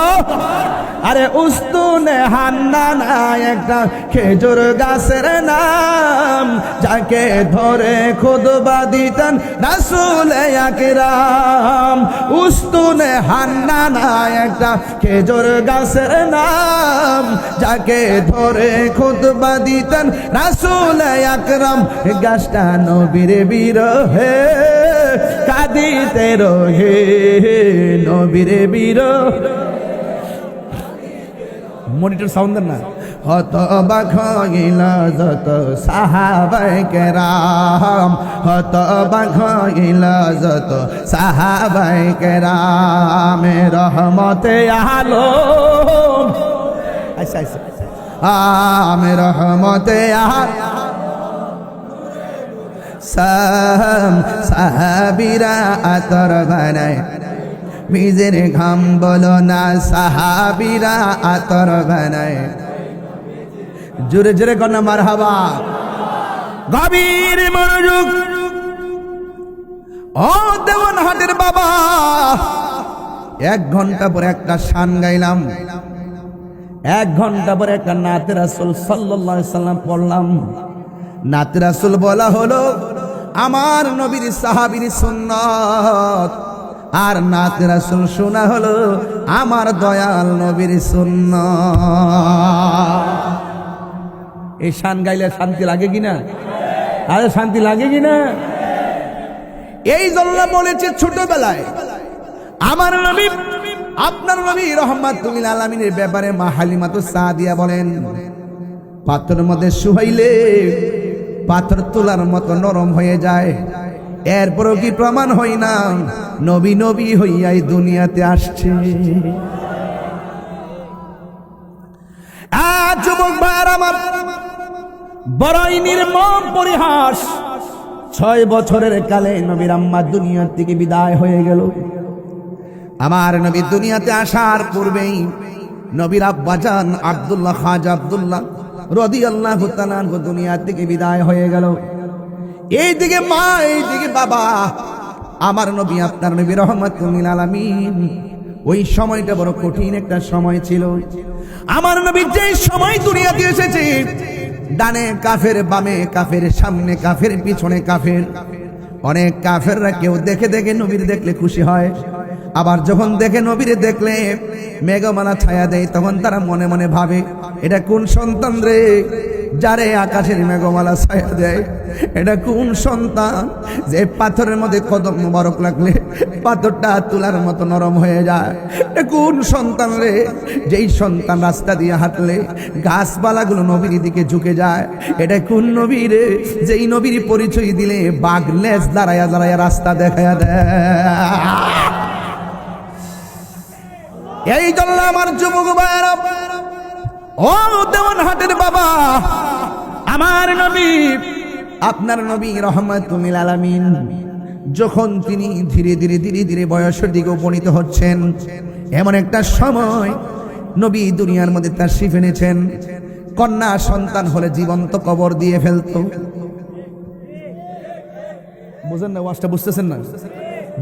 আরে উস্তুনে হান্নানা একটা খেজুর গাছের নাম যাকে ধরে খুতবা দিতেন রাসূল আকরাম উস্তুনে হান্নানা একটা খেজুর গাছের নাম যাকে ধরে খুতবা দিতেন রাসূল আকরাম গাছটা নবীর বিরহে কাঁদিতে রহে নবীর বিরহ মনিটর সাউন্ড না হতবাক হইল যত সাহাবায়ে কেরাম হতবাক হইল যত সাহাবায়ে কেরাম রহমতে আলম আচ্ছা আচ্ছা আমি রহমতে সাহাবীরা আতর বানায় নিজের ঘাম বলো না সাহাবীরা আতর বানায় জোরে জোরে কন্যা মারহাবা গভীর মনোযোগ ও দেওয়ানহাটের বাবা 1 ঘন্টা পরে একটা শান গাইলাম 1 ঘন্টা পরে একটা নাতে রাসূল সাল্লাল্লাহু আলাইহি সাল্লাম পড়লাম নাতে রাসূল বলা হলো আমার নবীর সাহাবীর সুন্নাত আর নাতে রাসূল শোনা হলো আমার দয়াল নবীর সুন্নাত এই শান গাইলে শান্তি লাগে কিনা আরে শান্তি লাগে কিনা এই জন্য বলেছে ছোটবেলায় আমার নবী আপনার নবী রাহমাতুল লিল আলামিনের ব্যাপারে মা হালিমাতুস সাদিয়া বলেন পাথরের মধ্যে শুহাইলে পাথর তোলার মতো নরম হয়ে যায় এরপরও কি প্রমাণ হয় না নবী নবী হইয়াই দুনিয়াতে আসছে যুবক ভাইরা আমার বড়ই নির্মম পরিহাস 6 বছরের কালে নবীর আম্মা দুনিয়া থেকে বিদায় হয়ে গেল আমার নবী দুনিয়াতে আসার পূর্বেই নবীর আব্বাজান আব্দুল্লাহ খাজা আব্দুল্লাহ রাদিয়াল্লাহু তাআলা আনহু দুনিয়া থেকে বিদায় হয়ে গেল এইদিকে মা এইদিকে বাবা আমার নবী আপনার নবী রাহমাতুল লিল আলামিন ওই সময়টা বড় কঠিন একটা সময় ছিল আমার নবী যে সময় দুনিয়াতে এসেছে ডানে কাফের বামে কাফের সামনে কাফের পিছনে কাফের অনেক কাফেররা কেউ দেখে দেখে নবীর দেখলে খুশি হয় আবার যখন দেখে নবীর দেখলে মেঘমালা ছায়া দেয় তখন তারা মনে মনে ভাবে এটা কোন সন্তান রে যারে আকাশের মেঘমালা ছায়া দেয় এটা কোন সন্তান যে পাথরের মধ্যে কদম মোবারক লাগলে পাথরটা তুলার মতো নরম হয়ে যায় এটা কোন সন্তান রে যেই সন্তান রাস্তা দিয়ে হাঁটলে গাছপালাগুলো নবীর দিকে ঝুঁকে যায় এটা কোন নবী রে যেই নবীর পরিচয় দিলে বাঘ লেজ দাঁড়ায়া দাঁড়ায়া রাস্তা দেখায়া দেয় এই জন্য আমার যুবক ভাইরা ও দেওয়ানহাটের বাবা আমার নবী আপনার নবী রাহমাতুল লিল আলামিন যখন তিনি ধীরে ধীরে ধীরে ধীরে বয়সের দিকে উপনীত হচ্ছেন এমন একটা সময় নবী দুনিয়ার মধ্যে তাশরীফ এনেছেন কন্যা সন্তান হলে জীবন্ত কবর দিয়ে ফেলতো বুঝেন না ওয়াজটা বুঝতেছেন না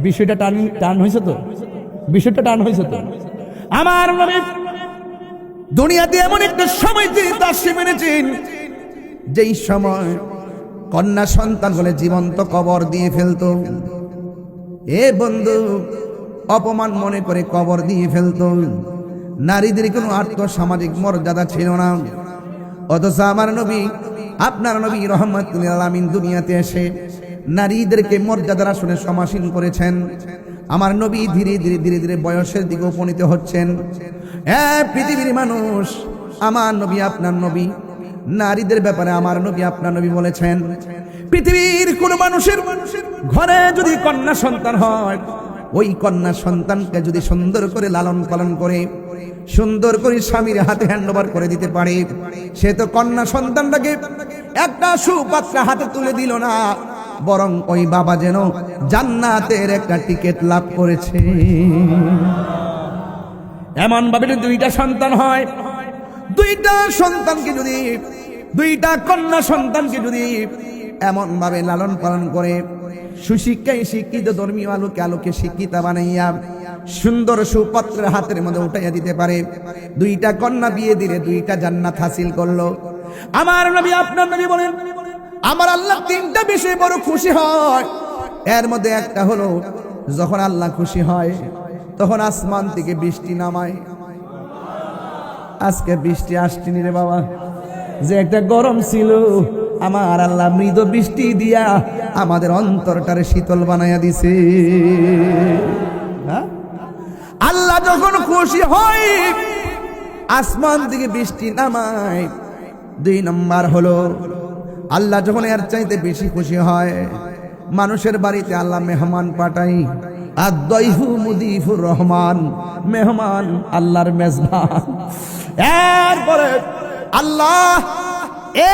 বিষয়টা টান হয়েছে তো বিষয়টা টান হয়েছে তো আমার নবী দুনিয়াতে এমন একটা সময় তিনি তাশরীফ এনেছেন যেই সময় কন্যা সন্তান হলে জীবন্ত কবর দিয়ে ফেলতো এ বন্ধু, অপমান মনে করে কবর দিয়ে ফেলতো। নারীদের কোনো আর্থসামাজিক মর্যাদা ছিল না। অথচ আমার নবী, আপনার নবী রহমাতুল লিল আলামিন দুনিয়াতে এসে নারীদেরকে মর্যাদার আসনে সমাসীন করেছেন। আমার নবী ধীরে ধীরে ধীরে ধীরে বয়সের দিকে উপনীত হচ্ছেন। পৃথিবীর মানুষ, আমার নবী আপনার নবী নারীদের ব্যাপারে আমার নবী আপনার নবী বলেছেন, পৃথিবীর কোন মানুষের ঘরে যদি কন্যা সন্তান হয়, ওই কন্যা সন্তানকে যদি সুন্দর করে লালন পালন করে সুন্দর করে স্বামীর হাতে হ্যান্ডওভার করে দিতে পারে, সে তো কন্যা সন্তানটাকে একটা সুপাত্র হাতে তুলে দিল না, বরং ওই বাবা যেন জান্নাতের একটা টিকিট লাভ করেছে। এমন ভাবে দুইটা সন্তান হয়, দুইটা সন্তানকে যদি, দুইটা কন্যা সন্তানকে যদি এমন ভাবে লালন পালন করে, সুশিক্ষায় শিক্ষিত ধর্মীয় আলোকে আলোকে শিক্ষিতা বানাইয়া সুন্দর সুপাত্রের হাতের মধ্যে উঠাইয়া দিতে পারে, দুইটা কন্যা বিয়ে দিলে দুইটা জান্নাত হাসিল করলো। আমার নবী আপনার নবী বলেন, আমার আল্লাহ তিনটা বিষয়ে বড় খুশি হয়। এর মধ্যে একটা হলো, যখন আল্লাহ খুশি হয় তখন আসমান থেকে বৃষ্টি নামায়। আজকে বৃষ্টি আসছেনি রে বাবা, যে একটা গরম ছিল, আমার আল্লাহ মৃদু বৃষ্টি দিয়া আমাদের অন্তরটারে শীতল বানাইয়া দিছে। আল্লাহ যখন খুশি হয় আসমান থেকে বৃষ্টি নামায়। দুই নম্বর হলো, আল্লাহ যখন এর চাইতে বেশি খুশি হয়, মানুষের বাড়িতে আল্লাহ মেহমান পাঠাই। আদ-দাইফু মুদিফুর রহমান, মেহমান আল্লাহর মেজবান। এরপরে আল্লাহ,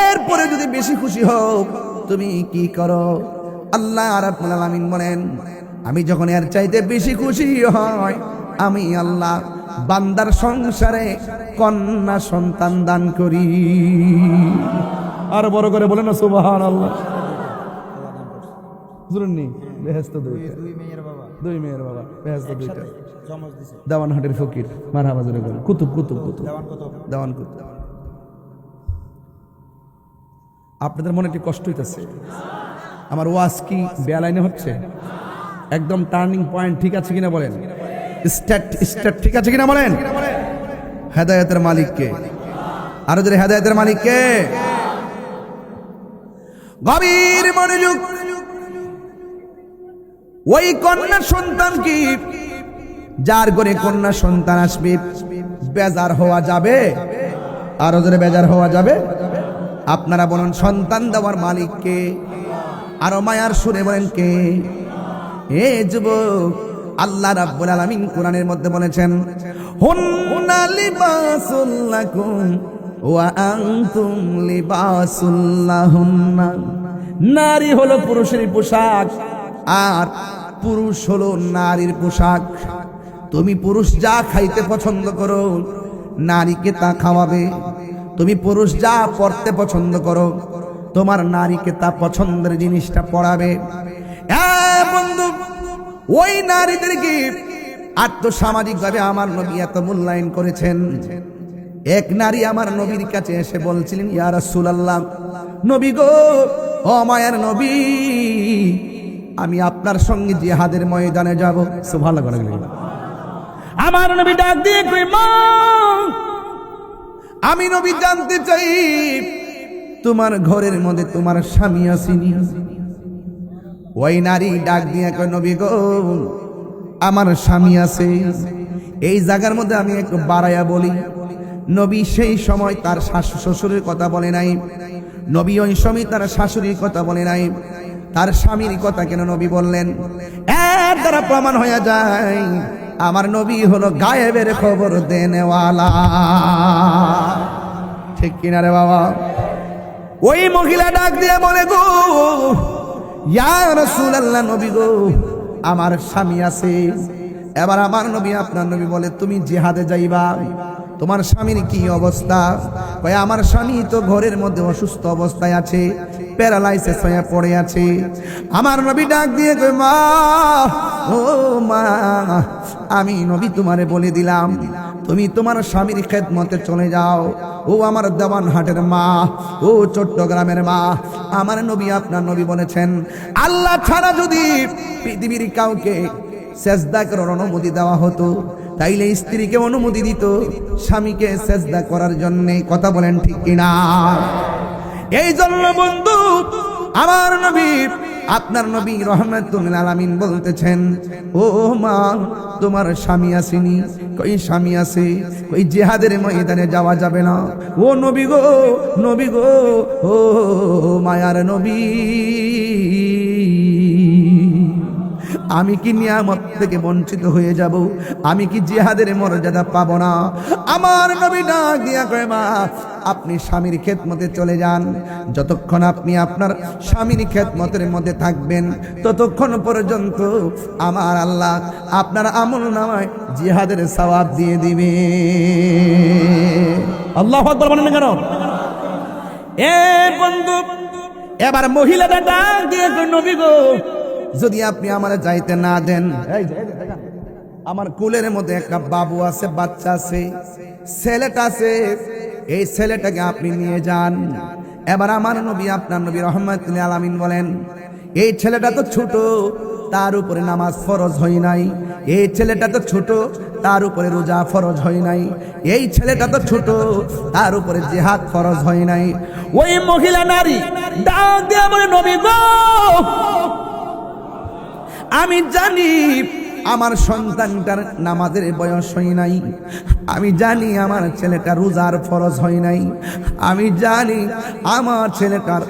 এরপরে যদি বেশি খুশি হোক তুমি কি করো? আল্লাহ রাব্বুল আলামিন বলেন, আমি যখন এর চাইতে বেশি খুশি হয়, আমি আল্লাহ বান্দার সংসারে কন্যা সন্তান দান করি। আর বড় করে বলেন না সুবহানাল্লাহ। জুরুননি বেহেশত দুই মেয়ের বাবা, বেহেশত দুইটা। দেওয়ানহাটের ফকির, মারহাবা জোরে বলেন। কুতুব কুতুব কুতুব দেওয়ান কুতুব। আপনাদের মনে একটি কষ্ট হইতেছে, আমার ওয়াজ কি বেলাইনে হচ্ছে? একদম টার্নিং পয়েন্ট ঠিক আছে কিনা বলেন? স্টেট ঠিক আছে কিনা বলেন? হেদায়েতের মালিককে, আরো জোরে হেদায়েতের মালিককে। গভীর মনোযোগ। ওই কন্যা সন্তান কি, যার ঘরে কন্যা সন্তান আসবে, বেজার হওয়া যাবে? আরো জোরে বেজার হওয়া যাবে? আপনারা বলুন, সন্তান দেওয়ার মালিক কে? আরো মায়ার সুরে বলেন কে? এ যুবক, আল্লাহ রাব্বুল আলামিন কোরআনের মধ্যে বলেছেন, হুন্না লিবাসুল লাকুম ওয়া আনতুম লিবাসুল লাহুন্না। নারী হলো পুরুষের পোশাক, আর পুরুষ হলো নারীর পোশাক। তুমি পুরুষ যা খাইতে পছন্দ করো, নারীকে তা খাওয়াবে। তুমি পুরুষ যা পড়তে পছন্দ করো, তোমার নারীকে তা পছন্দের জিনিসটা পড়াবে। বন্ধু, ওই নারীদেরকে আর্থসামাজিকভাবে আমার নবী এত মূল্যায়ন করেছেন। এক নারী আমার নবীর কাছে এসে বলছিলেন, ইয়া রাসূলুল্লাহ, নবী গো, ও মায়ের নবী, আমি আপনার সঙ্গে জিহাদের ময়দানে যাব। সুবহানাল্লাহ। আমার নবী ডাক দিয়ে কই, মা, আমি নবী জানতে চাই তোমার ঘরের মধ্যে তোমার স্বামী আসেনি? ওই নারী ডাক দিয়ে কয়, নবী গো, আমার স্বামী আছে। এই জায়গার মধ্যে আমি একটু বাড়াইয়া বলি, নবী সেই সময় তার শ্বশুরের কথা বলে নাই, নবী ওই সময় তার শাশুড়ির কথা বলে নাই, তার স্বামীর কথা কেন নবী বললেন? এর দ্বারা প্রমাণ হয়ে যায় আমার নবী হলো গায়েবের খবর দেনেওয়ালা। ঠিক কিনা রে বাবা? ওই মহিলা ডাক দিয়ে বলে, গো ইয়া রাসূলুল্লাহ, নবী গো, আমার স্বামী আছে। এবার আমার নবী আপনার নবী বলে, তুমি জিহাদে যাইবা, তোমার স্বামীর কি অবস্থা? কয়, আমার স্বামী তো ঘরের মধ্যে অসুস্থ অবস্থায় আছে, প্যারালাইসিস হয়ে পড়ে আছে। আমার নবী ডাক দিয়ে কয়, মা, ও মা, আমি নবী তোমারে বলে দিলাম তুমি তোমার স্বামীর খেদমতে চলে যাও। ও আমার দেওয়ানহাটের মা, ও চট্টগ্রামের মা, আমার নবী আপনার নবী বলেছেন, আল্লাহ ছাড়া যদি পৃথিবীর কাউকে সেজদা করার অনুমতি দেওয়া হতো, তাইলে স্ত্রীকে অনুমতি দিত স্বামীকে সেজদা করার জন্য। কথা বলেন ঠিক কিনা? এই জন্য বন্ধু আমার নবী আপনার নবী রাহমাতুল আলামিন বলতেছেন, ও মা, তোমার স্বামী আসেনি? কই স্বামী আছে, কই জিহাদের ময়দানে যাওয়া যাবে না? ও নবী গো, নবী গো, ও মায়ার নবী, আমি কি নিয়ামত থেকে বঞ্চিত হয়ে যাব? আমি কি জিহাদের মর্যাদা পাবো না? আমার নবী ডাক দিয়া কয়, মা, আপনি স্বামীর খেদমতে চলে যান। যতক্ষণ আপনি আপনার স্বামীর খেদমতের মধ্যে থাকবেন, ততক্ষণ পর্যন্ত আমার আল্লাহ আপনার আমল নামায় জিহাদের সওয়াব দিয়ে দিবে। আল্লাহু আকবার বলেন না কেন? এ বন্ধু, এবার মহিলাটা ডাক দিয়ে কয়, নবী গো, যদি আপনি আমার যাইতে না দেন, আমার কুলের মধ্যে একটা বাবু আছে, বাচ্চা আছে, ছেলেটা আছে, এই ছেলেটাকে আপনি নিয়ে যান। এবার আমার নবী আপনার নবী রাহমাতুল আলামিন বলেন, এই ছেলেটা তো ছোট, তার উপরে নামাজ ফরজ হয় নাই। এই ছেলেটা তো ছোট, তার উপরে রোজা ফরজ হয় নাই। এই ছেলেটা তো ছোট, তার উপরে জিহাদ ফরজ হয় নাই। ওই মহিলা নারী ডাক দিয়ে বলে, নবী গো, আমি জানি আমার সন্তানটার নামাজের বয়স হয় নাই, আমি জানি আমার ছেলেটা রোজার ফরজ হয় নাই, আমি জানি আমার ছেলেটার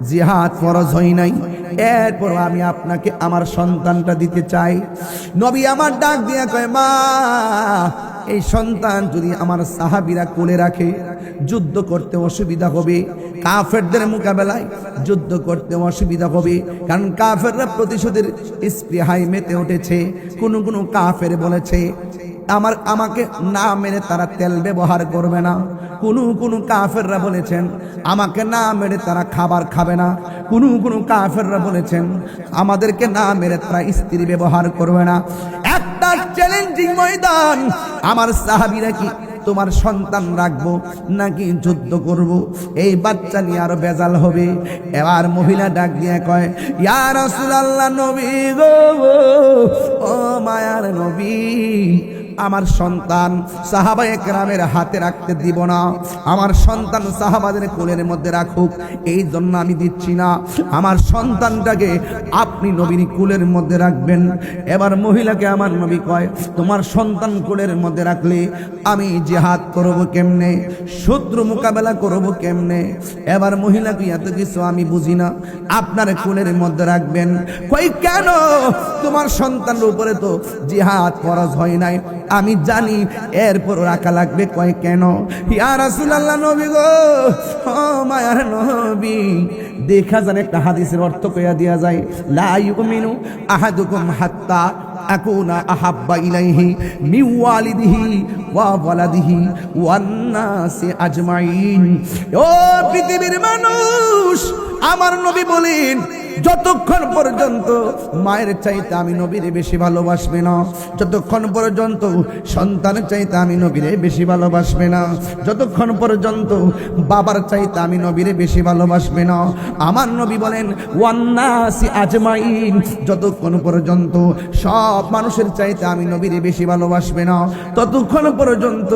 জিহাদ ফরজ হয় নাই, এরপর আমি আপনাকে আমার সন্তানটা দিতে চাই। নবী আমার ডাক দিয়া কয়, মা, এই সন্তান যদি আমার সাহাবীরা কোলে রাখে, যুদ্ধ করতে অসুবিধা হবে, কাফেরদের মোকাবেলায় যুদ্ধ করতে অসুবিধা হবে, কারণ কাফেররা প্রতিশোধের স্পৃহায় মেতে উঠেছে। কোন কোন কাফের বলেছে আমাকে না মেরে তারা তেল ব্যবহার করবে না। কোন কাফেররা বলেছেন আমাকে না মেরে তারা খাবার খাবে না। কোন কাফেররা বলেছেন আমাদেরকে না মেরে তারা স্ত্রী ব্যবহার করবে না। একটা চ্যালেঞ্জিং ময়দান, আমার সাহাবীরা কি তোমার সন্তান রাখবো নাকি যুদ্ধ করব? এই বাচ্চা নিয়ে আরো বেজাল হবে। এবার মহিলা ডাক দিয়ে কয়, ইয়া রাসূলুল্লাহ, নবী গো, ও মায়ার নবী, আমার সন্তান সাহাবায়ে কেরামের হাতে রাখতে দিব না, আমার সন্তান সাহাবাদের কোলের মধ্যে রাখুক, এই জন্য আমি দিচ্ছি না। আমার সন্তানটাকে আপনি নবীর কোলের মধ্যে রাখবেন। এবার মহিলাকে আমার নবী কয়, তোমার সন্তান কোলের মধ্যে রাখলে আমি জিহাদ করব কেমনে, শত্রু মোকাবেলা করব কেমনে? এবার মহিলাকে, এত কিছু আমি বুঝি না, আপনার কোলের মধ্যে রাখবেন। কই কেন? তোমার সন্তানের উপরে তো জিহাদ ফরজ হয় নাই, আমি জানি, এরপর রাখা লাগবে। কয় কেন? ইয়া রাসূলুল্লাহ, নবী গো, ও মায়ার নবী, দেখা যান একটা হাদিসের অর্থ কইয়া দিয়া যায়, লা ইউমিনু আহাদুকুম হাত্তা আকুনা আহাব্বা ইলাইহি মিন ওয়ালিদিহি ওয়া ওয়ালাদিহি ওয়ান নাসি আজমাইন। ও পৃথিবীর মানুষ, আমার নবী বলেন, যতক্ষণ পর্যন্ত মায়ের চাইতে আমি নবীরে বেশি ভালোবাসবে না, যতক্ষণ পর্যন্ত সন্তানের চাইতে আমি নবীরে বেশি ভালোবাসবে না, যতক্ষণ পর্যন্ত বাবার চাইতে আমি নবীরে বেশি ভালোবাসবে না। আমার নবী বলেন, ওয়ান্নাসি আজমাইন, যতক্ষণ পর্যন্ত সব মানুষের চাইতে আমি নবীরে বেশি ভালোবাসবে না, ততক্ষণ পর্যন্ত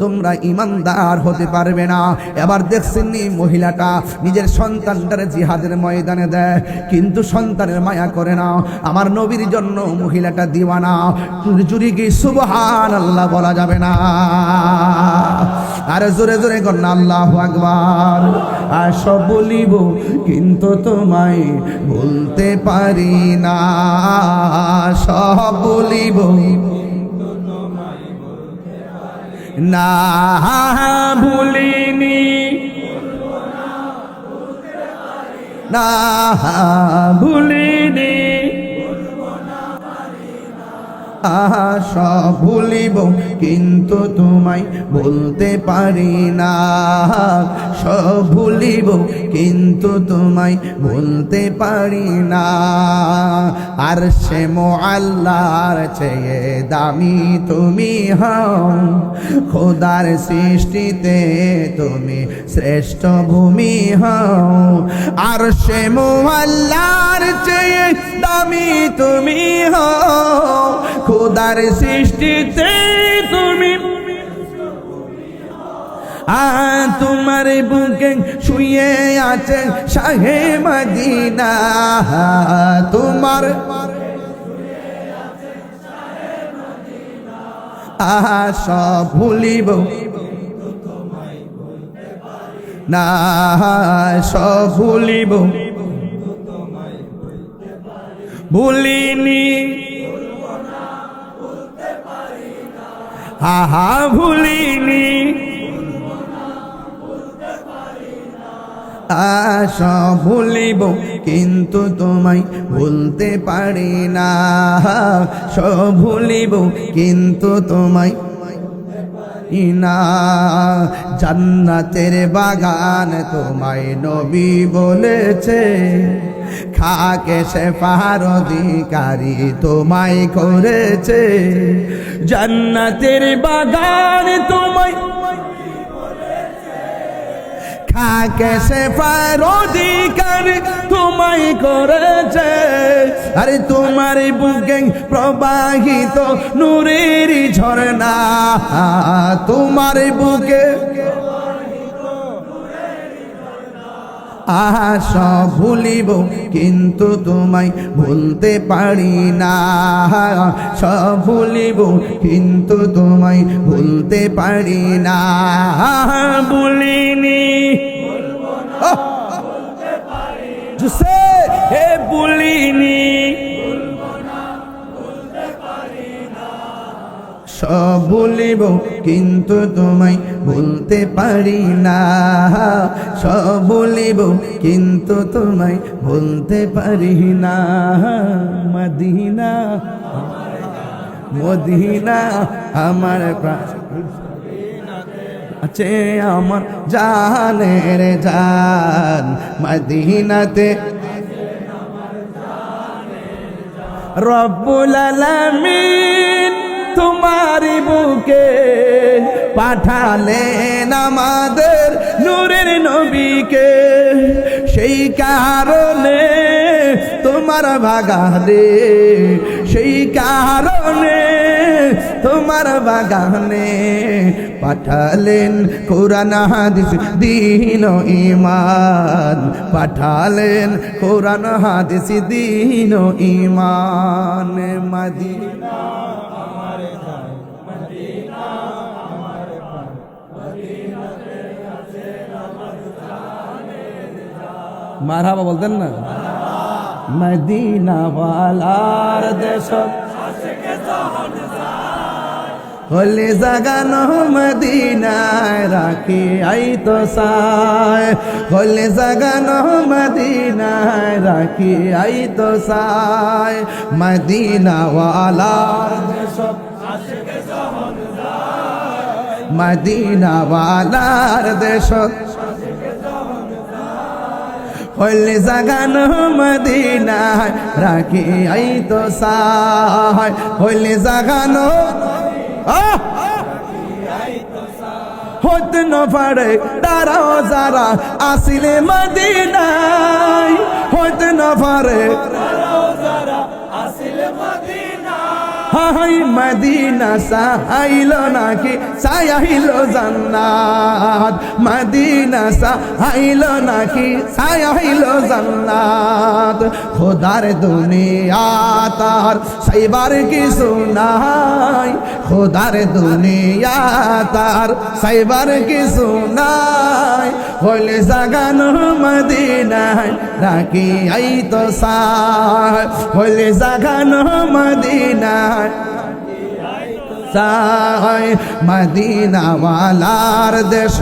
তোমরা ইমানদার হতে পারবে না। এবার দেখছেন নি, মহিলাটা নিজের সন্তানটারে জিহাদের ময়দানে দেয়, কিন্তু সন্তানের মায়া করে না। আমার নবীর জন্য মহিলাটা দিওয়ানা। জুরি কি সুবহানাল্লাহ বলা যাবে না? আরে জোরে জোরে কর না, আল্লাহু আকবার। আর সব বলিব কিন্তু তোমায় বলতে পারি না, সব বলিব না, ভুলিনি না, ভুলিনি, আহা সব ভুলিব কিন্তু তোমায় বলতে পারি না, সব ভুলিব কিন্তু তোমায় বলতে পারি না। আর সে মুআল্লার চেয়ে দামি তুমি হও, খোদার সৃষ্টিতে তুমি শ্রেষ্ঠ ভূমি হও। আর সে মুআল্লার চেয়ে দামি তুমি হও, খোদার সৃষ্টিতে তুমি। তোমার বুকে শুয়ে আছে শাহে মদিনা, তোমার সব ভুলিব না, সব ভুলিব ভুলিনি, আহা ভুলিনি, সব ভুলিব কিন্তু তোমায় বলতে পারি না, সব ভুলিব কিন্তু তোমায় না। জান্নাতের বাগান তোমায় নবী বলেছে, খাকে শেফার অধিকারী তোমায় করেছে। জান্নাতের বাগান তোমায় খাকে শেফার অধিকারী তোমায় করেছে। আরে তোমার বুকে প্রবাহিত নূরের ঝরনা, তোমার বুকে সব ভুলিব কিন্তু তোমায় ভুলতে পারি না, সব ভুলিব কিন্তু তোমায় ভুলতে পারি না। ভুলিনি জুসে হে ভুলিনি, সব ভুলিব কিন্তু তোমায় ভুলতে পারি না, সব ভুলিব কিন্তু তোমায় ভুলতে পারি না। মদিনা মদিনা আমার আছে আমার জানের জান, মদিনাতে রব্বুল আলামিন তোমার বুকে পাঠালেন আমাদের নূরের নবীকে। সেই কারণে তোমার বাগানে, সেই কারণে তোমার বাগানে পাঠালেন কোরআন হাদিস দ্বীন ও ঈমান, পাঠালেন কোরআন হাদিস দ্বীন ও ঈমান। মদিনা মারহাবা বলতেন না, মদিনা ওয়ালার দেশ হলে জাগানো মদিনায় রাখি আই তো সায়, হলে জাগানো মদিনায় রাখি আই তো সায়। মদিনা ওয়ালার দেশ মদিনা ওয়ালার দেশ হলে জাগানো মদিনায় রাখি আই তো সায়, হলে জাগানো হতে না পারে তারাও যারা আসিলে মদিনায়, হতে না পারে হাই মদিনা সাইল নাকি সাইল জান্নাত, মদিনা সাইল নাকি সাইল জান্নাত। খোদার দুনিয়া তার সাইবার কিছু নাই, খোদার দুনিয়া তার সাইবার কিছু নাই। হলে জাগানো মদিনায় রাখি আই তো সায়, হলে জাগানো মদিনায় সায়। মদিনা ওয়ালার দেশ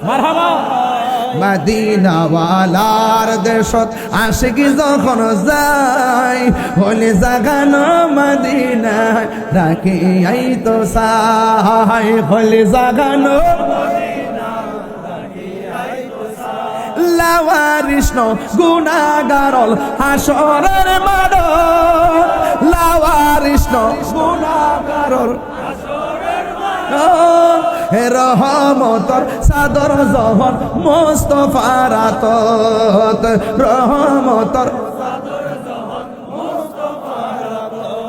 মারহাবা মদিনাওয়ালার দেশত আশিক যখন যায় হলে জাগানো মদিনায় রাখি আইতো সাই হলে জাগানো লাওয়ারিষ্ণ গুনাগারল হাসরের মাঠ লাওয়ারিষ্ণ গুনাগারল রহমতর সাদর জহর মুস্তফার আতত রহমতর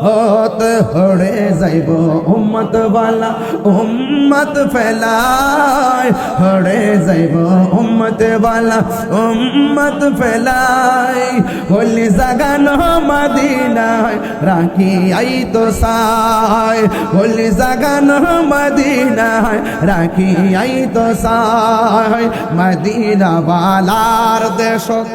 হত হড়ে যাইব উম্মত ওয়ালা উম্মত ফেলায় হড়ে যাইব উম্মত ওয়ালা উম্মত ফেলায় হলি জাগানো মদিনায় রাখি আইতো সায় হলি জাগানো মদিনায় রাখি আইতো সায় মদিনা ওয়ালার দেশত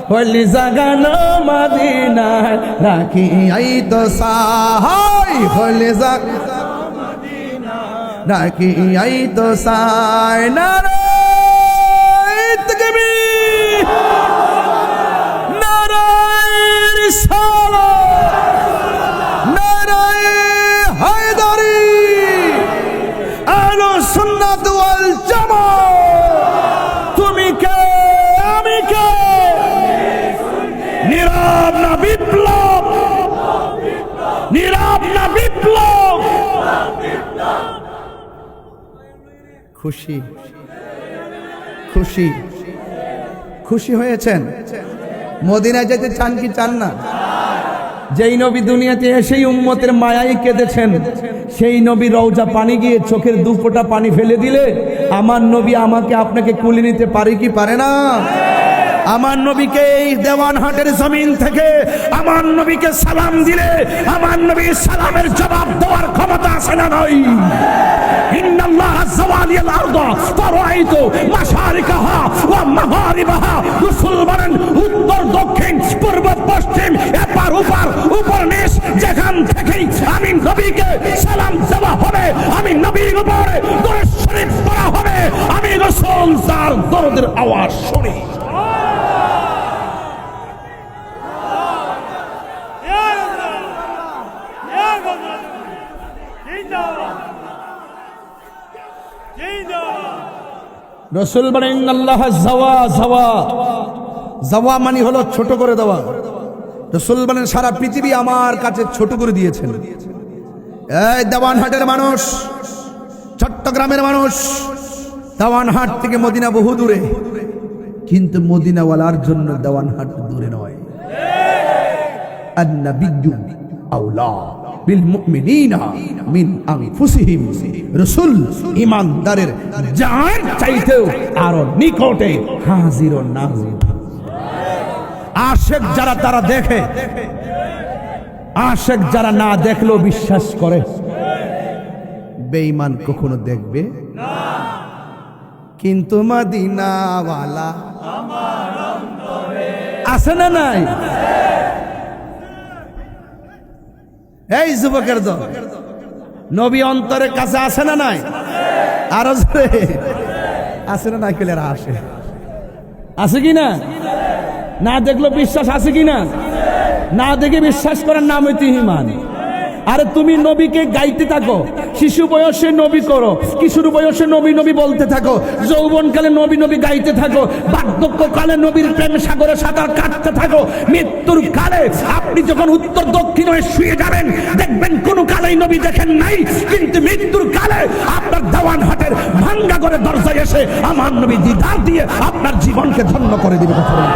হলি জাগানো মদিনায় রাখি আইতো সাই হলি জাগানো মদিনায় রাখি আইতো সাই নারায়ে তাকবীর নারায়ে রিসালাত নারায়ে হায়দারি আহলুস সুন্নাত ওয়াল জামাত তুমি কে আমি কে নীরব না বিপ্লব নীরব না বিপ্লব খুশি খুশি খুশি হয়েছেন মদিনায় যেতে চান কি চান না যেই নবী দুনিয়াতে এসেই উম্মতের মায়ায় কেঁদেছেন সেই নবী রওজা পানি গিয়ে চোখের দুফোঁটা পানি ফেলে দিলে আমার নবী আমাকে আপনাকে কুলে নিতে পারে কি পারে না আমার নবীকে এই দেওয়ানহাটের জমিন থেকে আমার নবীকে সালাম দিলে আমার নবীর সালামের জবাব দেওয়ার ক্ষমতা আছে না নয় ইন্নাল্লাহ যাওয়ালিয়াল আরদ ফারাইতু মাশারিকাহা ওয়া মাগারিবাহা রাসূল বলেন উত্তর দক্ষিণ পূর্ব পশ্চিম এপার ওপার উপর নিচ যেখান থেকেই আমি নবীকে সালাম দেওয়া হবে আমি নবীর উপরে দরুদ শরীফ পড়া হবে আমি রাসূল তার দরুদের আওয়াজ শুনি রসুল বলেন আল্লাহ যাওয়া যাওয়া যাওয়া মানে হলো ছোট করে দেওয়া রসুল বলেন সারা পৃথিবী আমার কাছে ছোট করে দিয়েছেন এই দেওয়ানহাটের মানুষ চট্টগ্রামের মানুষ দেওয়ানহাট থেকে মদিনা বহু দূরে কিন্তু মদিনাওয়ালার জন্য দেওয়ানহাট দূরে নয় আন-নাবিয়্যু আওলা বিল মুমিনিনা মিন আনফুসিহিম রাসূল ঈমানদারের জান চাইতেও আরো নিকটে হাজির ও নাজির আশিক যারা তারা দেখে আশিক যারা না দেখলেও বিশ্বাস করে বেঈমান কখনো দেখবে না কিন্তু মদিনাওয়ালা আমার অন্তরে আছে না নাই এই যুবকের দল নবী অন্তরের কাছে আছে না নাই আরো জোরে আছে না নাই কেলেরা আসে আছে কি না না দেখলো বিশ্বাস আছে কি না না দেখে বিশ্বাস করার নাম হইতে ঈমান আরে তুমি নবীকে গাইতে থাকো শিশু বয়সে নবী করো কিশোর বয়সে নবী নবী বলতে থাকো যৌবনকালে নবী নবী গাইতে থাকো বার্ধক্যকালে নবীর প্রেম সাগরে সাঁতার কাটতে থাকো মৃত্যুর কালে আপনি যখন উত্তর দক্ষিণ হয়ে শুয়ে যাবেন দেখবেন কোনো কালেই নবী দেখেন নাই কিন্তু মৃত্যুর কালে আপনার দেওয়ানহাটের ভাঙ্গা করে দরজায় এসে আমার নবী দিদার দিয়ে আপনার জীবনকে ধন্য করে দিবে কথা বলেন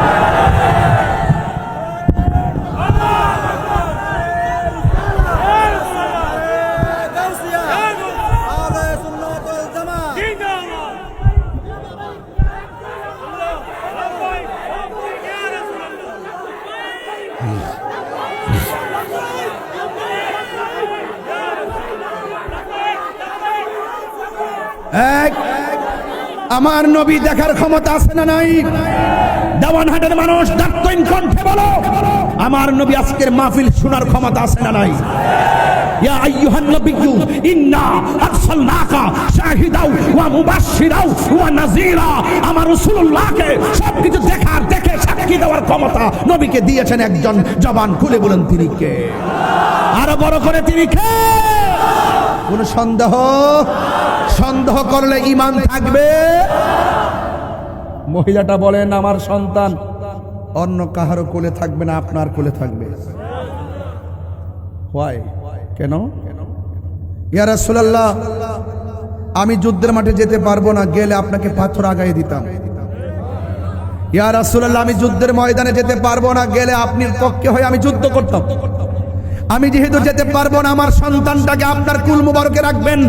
আমার নবী দেখার ক্ষমতা আছে না নাই দেওয়ানহাটের মানুষ দাঁতহীন কণ্ঠে বলো আমার নবী আজকের মাহফিল শোনার ক্ষমতা আছে না নাই ইয়া আইয়ুহান নাবিয়্যু ইন্না আরসালনাকা শাহিদাও ওয়া মুবাশশিরাও ওয়া নাযীরা। আমার রাসূলুল্লাহকে সবকিছু দেখে সাক্ষী দেওয়ার ক্ষমতা নবীকে দিয়েছেন একজন। জবান খুলে বলেন তিনি কে? আরো বড় করে তিনি কে? কোন সন্দেহ করলে ঈমান থাকবে? মহিলাটা বলেন আমার সন্তান অন্য কাহারো কোলে থাকবে না, আপনার কোলে থাকবে। হয় কেন? ইয়া রাসূলুল্লাহ, আমি যুদ্ধের মাঠে যেতে পারবো না, গেলে আপনাকে পাথর আগায় দিতাম। ইয়া রাসূলুল্লাহ, আমি যুদ্ধের ময়দানে যেতে পারবো না, গেলে আপনার পক্ষে হয়ে আমি যুদ্ধ করতাম। আমি যেহেতু যেতে পারবো না, আমার সন্তানটাকে আপনার কুল মুবারকে রাখবেন।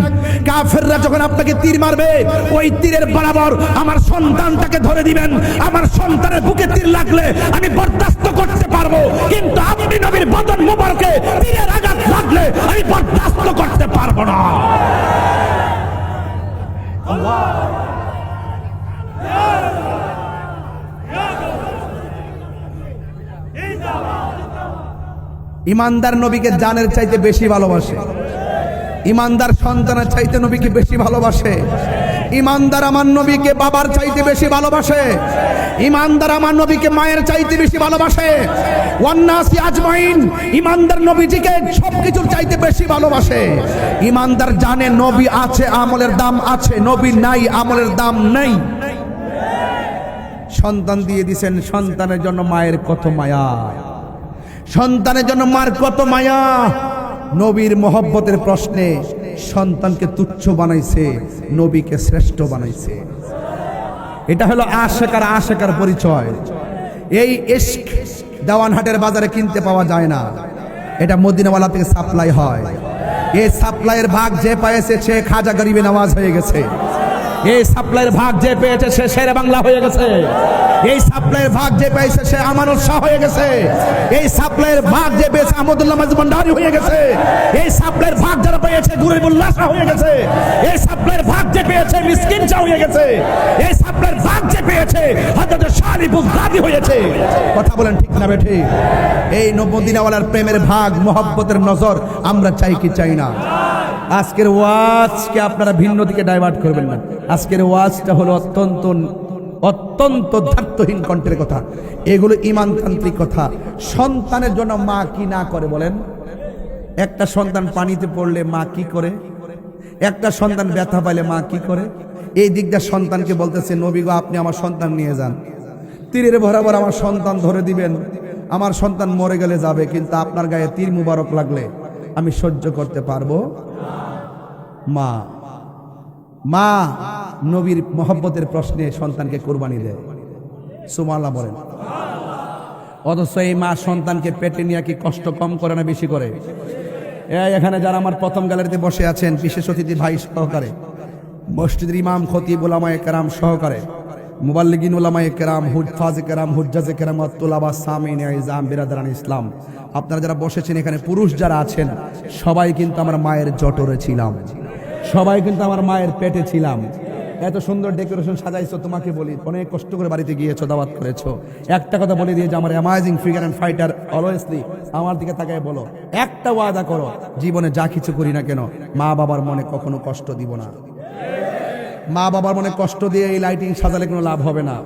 কাফেররা যখন আপনাকে তীর মারবে, ওই তীরের বরাবর আমার সন্তানটাকে ধরে দিবেন। আমার সন্তানের বুকে তীর লাগলে আমি বরদাস্ত করতে পারবো, কিন্তু আপনি নবীর বদন মুবারকে তীরের আঘাত লাগলে আমি বরদাস্ত করতে পারবো না। ইমানদার নবীকে জানের চাইতে বেশি ভালোবাসে। ইমানদার সন্তানের চাইতে নবীকে বেশি ভালোবাসে। ইমানদার আমার নবীকে বাবার চাইতে বেশি ভালোবাসে। ইমানদার আমার নবীকে মায়ের চাইতে বেশি ভালোবাসে। ওয়ান্নাসি আজমাইন, ইমানদার নবীজিকে সবকিছুর চাইতে বেশি ভালোবাসে। ইমানদার জানে নবী আছে, আমলের দাম আছে, নবী নাই, আমলের দাম নেই। সন্তান দিয়ে দিয়েছেন, সন্তানের জন্য মায়ের কত মায়া, সন্তানের জন্য মার কত মায়া। নবীর মহব্বতের প্রশ্নে সন্তানকে তুচ্ছ বানাইছে, নবীকে শ্রেষ্ঠ বানাইছে। এটা হলো আশেকার পরিচয়। এই ইশক দেওয়ানহাটের বাজারে কিনতে পাওয়া যায় না, এটা মদিনাওয়ালা থেকে সাপ্লাই হয়। এই সাপ্লাইয়ের ভাগ যে পেয়েছে সে খাজা গরিবে নওয়াজ হয়ে গেছে। এই সাপ্লাইয়ের ভাগ যে পেয়েছে সে শেরে বাংলা হয়ে গেছে। এই সাপ্লাইয়ের ভাগ যে পেয়েছে সে আমানত শাহ হয়ে গেছে। এই সাপ্লাইয়ের ভাগ যে পেয়েছে আহমদুল্লাহ মাজমুন্ডারি হয়ে গেছে। এই সাপ্লাইয়ের ভাগ যারা পেয়েছে গুরিবুল্লাহ শাহ হয়ে গেছে। এই সাপ্লাইয়ের ভাগ যে পেয়েছে মিসকিন শাহ হয়ে গেছে। এই সাপ্লাইয়ের ভাগ যে পেয়েছে হযরত শালি বুগদাদি হয়েছে। কথা বলেন ঠিক না বেঠি? এই মদিনাওয়ালার প্রেমের ভাগ, মহব্বতের নজর আমরা চাই কি চাই না? আজকের ওয়াজকে আপনারা ভিন্ন দিকে ডাইভার্ট করবেন না। আজকের ওয়াজটা হলো অত্যন্ত ধার্তহীন কণ্ঠের কথা। এগুলো ঈমানতান্ত্রিক কথা। সন্তানের জন্য মা কি না করে বলেন? একটা সন্তান পানিতে পড়লে মা কি করে? একটা সন্তান ব্যথা পাইলে মা কি করে? এই দিকটা সন্তানকে বলতেছে, নবী গো আপনি আমার সন্তান নিয়ে যান, তীরের বরাবর আমার সন্তান ধরে দিবেন। আমার সন্তান মরে গেলে যাবে, কিন্তু আপনার গায়ে তীর মুবারক লাগলে আমি সহ্য করতে পারবো। মা নবীর মহব্বতের প্রশ্নে সন্তানকে কোরবানি দেয়। সুবহানাল্লাহ বলেন। অথচ এই মা সন্তানকে পেটে নিয়ে কি কষ্ট কম করে না বেশি করে? এখানে যারা আমার প্রথম গ্যালারিতে বসে আছেন, বিশেষ অতিথি ভাই সহকারে, মসজিদের ইমাম খতিব উলামায়ে কেরাম সহকারে, মুবাল্লিগিন উলামায়ে কেরাম, হুজ্জাজে কেরাম, হুজ্জাজে কেরাম, তুলাবা সামিন ইজাম বিরাদারান ইসলাম, আপনারা যারা বসেছেন এখানে, পুরুষ যারা আছেন, সবাই কিন্তু আমার মায়ের জটরে ছিলাম, সবাই কিন্তু আমার মায়ের পেটে ছিলাম। এত সুন্দর ডেকোরেশন সাজাইছো, তোমাকে বলি অনেক কষ্ট করে বাড়িতে গিয়েছো, দাওয়াত করেছো। একটা কথা বলে দিয়ে যে আমার অ্যামাজিং ফিগার অ্যান্ড ফাইটার অলওয়েজলি আমার দিকে তাকায় বলো, একটা ওয়াদা করো, জীবনে যা কিছু করি না কেন মা বাবার মনে কখনো কষ্ট দিব না। মা বাবার মনে কষ্ট দিয়ে এই লাইটিং সাজালে কোনো লাভ হবে না।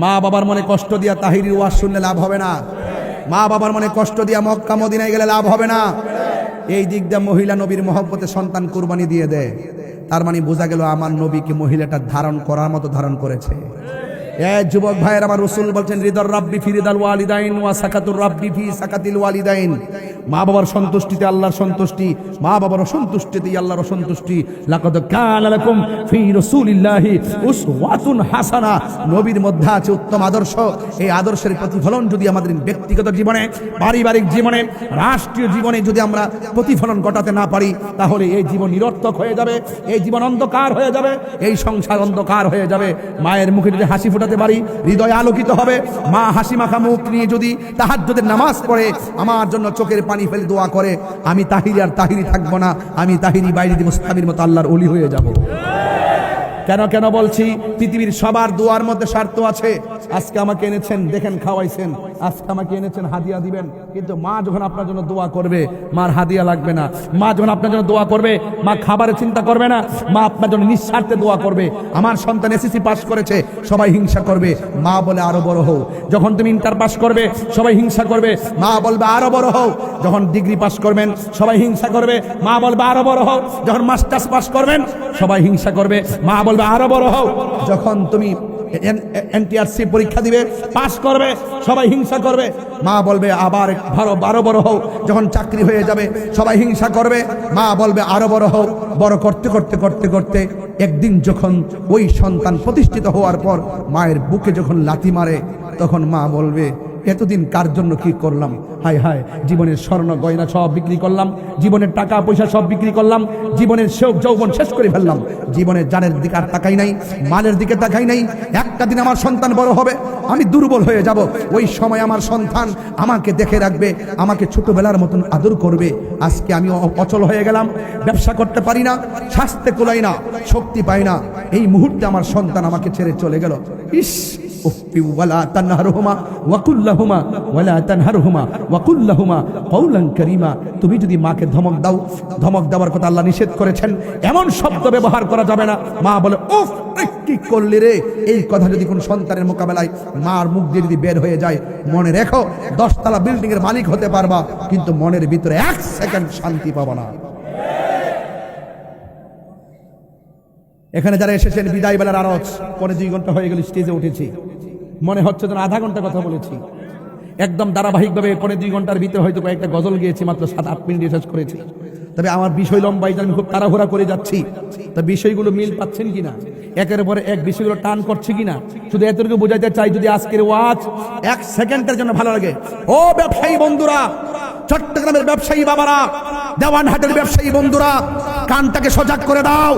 মা বাবার মনে কষ্ট দিয়া তাহিরির ওয়াজ শুনলে লাভ হবে না। মা বাবার মনে কষ্ট দিয়া মক্কা মদিনায় গেলে লাভ হবে না। এই দিক দিয়ে মহিলা নবীর মহব্বতে সন্তান কুরবানি দিয়ে দেয়, তার মানে বোঝা গেল আমার নবীকে মহিলাটা ধারণ করার মতো ধারণ করেছে। যুবক ভাইয়ের, আমার রাসূল বলছেন, রিদার রাব্বি ফি রিদাল ওয়ালিদাইন ওয়া সাকাতুর রাব্বি ফি সাকাতিল ওয়ালিদাইন। মা বাবার সন্তুষ্টিতে আল্লাহর সন্তুষ্টি, মা বাবার অসন্তুষ্টিতে আল্লাহর অসন্তুষ্টি। লাকাদ কানা লাকুম ফি রাসূলিল্লাহি উসওয়াতুন হাসানা। নবীর মধ্যে আছে উত্তম আদর্শ। এই আদর্শের প্রতিফলন যদি আমাদের ব্যক্তিগত জীবনে, পারিবারিক জীবনে, রাষ্ট্রীয় জীবনে যদি আমরা প্রতিফলন ঘটাতে না পারি, তাহলে এই জীবন নিরর্থক হয়ে যাবে, এই জীবন অন্ধকার হয়ে যাবে, এই সংসার অন্ধকার হয়ে যাবে। মায়ের মুখে যদি হাসি ফোটাতে পারি, হৃদয় আলোকিত হবে। মা হাসি মাখা মুখ নিয়ে যদি তাহাজ্জুদের নামাজ পড়ে আমার জন্য চোখের পানি ফেলে দোয়া করে, আমি তাহিরি আর তাহিরি থাকবো না, আমি তাহিরি বাইরে দিয়ে মুস্তামির মতো আল্লাহর ওলি হয়ে যাব। কেন বলছি? পৃথিবীর সবার দোয়ার মধ্যে স্বার্থ আছে। আজকে আমাকে এনেছেন, দেখেন খাওয়াইছেন, আজকে আমাকে এনেছেন হাদিয়া দিবেন, কিন্তু মা যখন আপনার জন্য দোয়া করবে, মার হাদিয়া লাগবে না। মা যখন আপনার জন্য দোয়া করবে, মা খাবারের চিন্তা করবে না। মা আপনার জন্য নিঃস্বার্থে দোয়া করবে। আমার সন্তান এসএসসি পাস করেছে, সবাই হিংসা করবে, মা বলে আরো বড় হও। যখন তুমি ইন্টার পাস করবে, সবাই হিংসা করবে, মা বলবে আরো বড় হও। যখন ডিগ্রি পাস করবেন, সবাই হিংসা করবে, মা বলবে আরো বড় হও। যখন মাস্টার্স পাস করবেন, সবাই হিংসা করবে, মা বলবে আরো বড় হও। যখন তুমি এনটিআরসি পরীক্ষা দিবে, পাস করবে, সবাই হিংসা করবে, মা বলবে আবার আরো বড় হও। যখন চাকরি হয়ে যাবে, সবাই হিংসা করবে, মা বলবে আরো বড় হও। বড় করতে করতে করতে করতে একদিন যখন ওই সন্তান প্রতিষ্ঠিত হওয়ার পর মায়ের বুকে যখন লাথি মারে, তখন মা বলবে এতদিন কার জন্য কি করলাম, হায় হায়, জীবনের স্বর্ণ গয়না সব বিক্রি করলাম, জীবনের টাকা পয়সা সব বিক্রি করলাম, জীবনের শোক যৌবন শেষ করে ফেললাম, জীবনের জানের দিকে আর তাকাই নাই, মালের দিকে তাকাই নাই। একটা দিন আমার সন্তান বড় হবে, আমি দুর্বল হয়ে যাব। ওই সময় আমার সন্তান আমাকে দেখে রাখবে, আমাকে ছোটবেলার মতন আদর করবে। আজকে আমি অচল হয়ে গেলাম, ব্যবসা করতে পারি না, স্বাস্থ্যে কুলাই না, শক্তি পাই না। এই মুহূর্তে আমার সন্তান আমাকে ছেড়ে চলে গেল। ইস, ওয়ালা তানহারহুমা ওয়াকুল্লাহুমা ওয়ালা তানহারহুমা ওয়াকুল্লাহুমা কওলান কারীমা। তুমি যদি মাকে ধমক দাও, ধমক দেওয়ার কথা আল্লাহ নিষেধ করেছেন, এমন শব্দ ব্যবহার করা যাবে না। মা বলে উফ, কি করলি রে, এই কথা যদি কোন সন্তানের মোকাবেলায় মার মুখ দিয়ে যদি বের হয়ে যায়, মনে রেখো 10 তলা বিল্ডিং এর মালিক হতে পারবা, কিন্তু মনের ভিতরে 1 সেকেন্ড শান্তি পাবা না। এখানে যারা এসেছেন, বিদায় বেলার আরজ, 2 ঘন্টা হয়ে গেল স্টেজে উঠেছি, মনে হচ্ছে যেন আধা ঘন্টা কথা বলেছি। একদম ধারাবাহিকভাবে 2 ঘন্টার ভিতরে হয়তো কয়েকটা গজল গিয়েছি, মাত্র 7-8 মিনিট শেষ করেছি। তবে আমার বিষয় লম্বাই, আমি খুব তাড়াহুড়া করে যাচ্ছি। তা বিষয়গুলো মিল পাচ্ছেন কিনা, একের পরে এক বিষয়গুলো টান করছে কিনা, শুধু এতটুকু বোঝাইতে চাই, যদি আজকের ওয়াজ 1 সেকেন্ডের জন্য ভালো লাগে, ও ব্যবসায়ী বন্ধুরা, চট্টগ্রামের ব্যবসায়ী বাবারা, দেওয়ানহাটের ব্যবসায়ী বন্ধুরা, কানটাকে সজাগ করে দাও,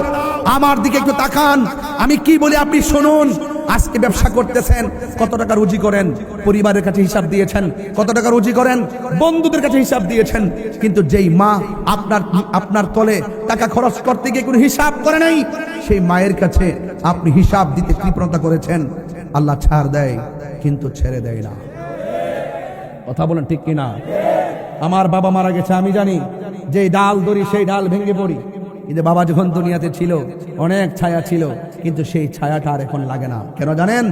আমার দিকে একটু তাকান। আমি কি বলি আপনি শুনুন। আজকে ব্যবসা করতেছেন, কত টাকা রুজি করেন, পরিবারের কাছে হিসাব দিয়েছেন, কত টাকা রুজি করেন, বন্ধুদের কাছে হিসাব দিয়েছেন, কিন্তু যেই মা আপনার তলে টাকা খরচ করতে গিয়ে কোনো হিসাব করে নাই, সেই মায়ের কাছে আপনি হিসাব দিতে কৃপণতা করেছেন। আল্লাহ ছাড় দেয় কিন্তু ছেড়ে দেয় না। কথা বলেন ঠিক কিনা? আমার বাবা মারা গেছে, আমি জানি, যে ডাল ধরি সেই ডাল ভেঙে পড়ি, কিন্তু বাবা যখন দুনিয়াতে ছিল অনেক ছায়া ছিল, কিন্তু সেই ছায়াটা আর এখন লাগে না। কেন জানেন?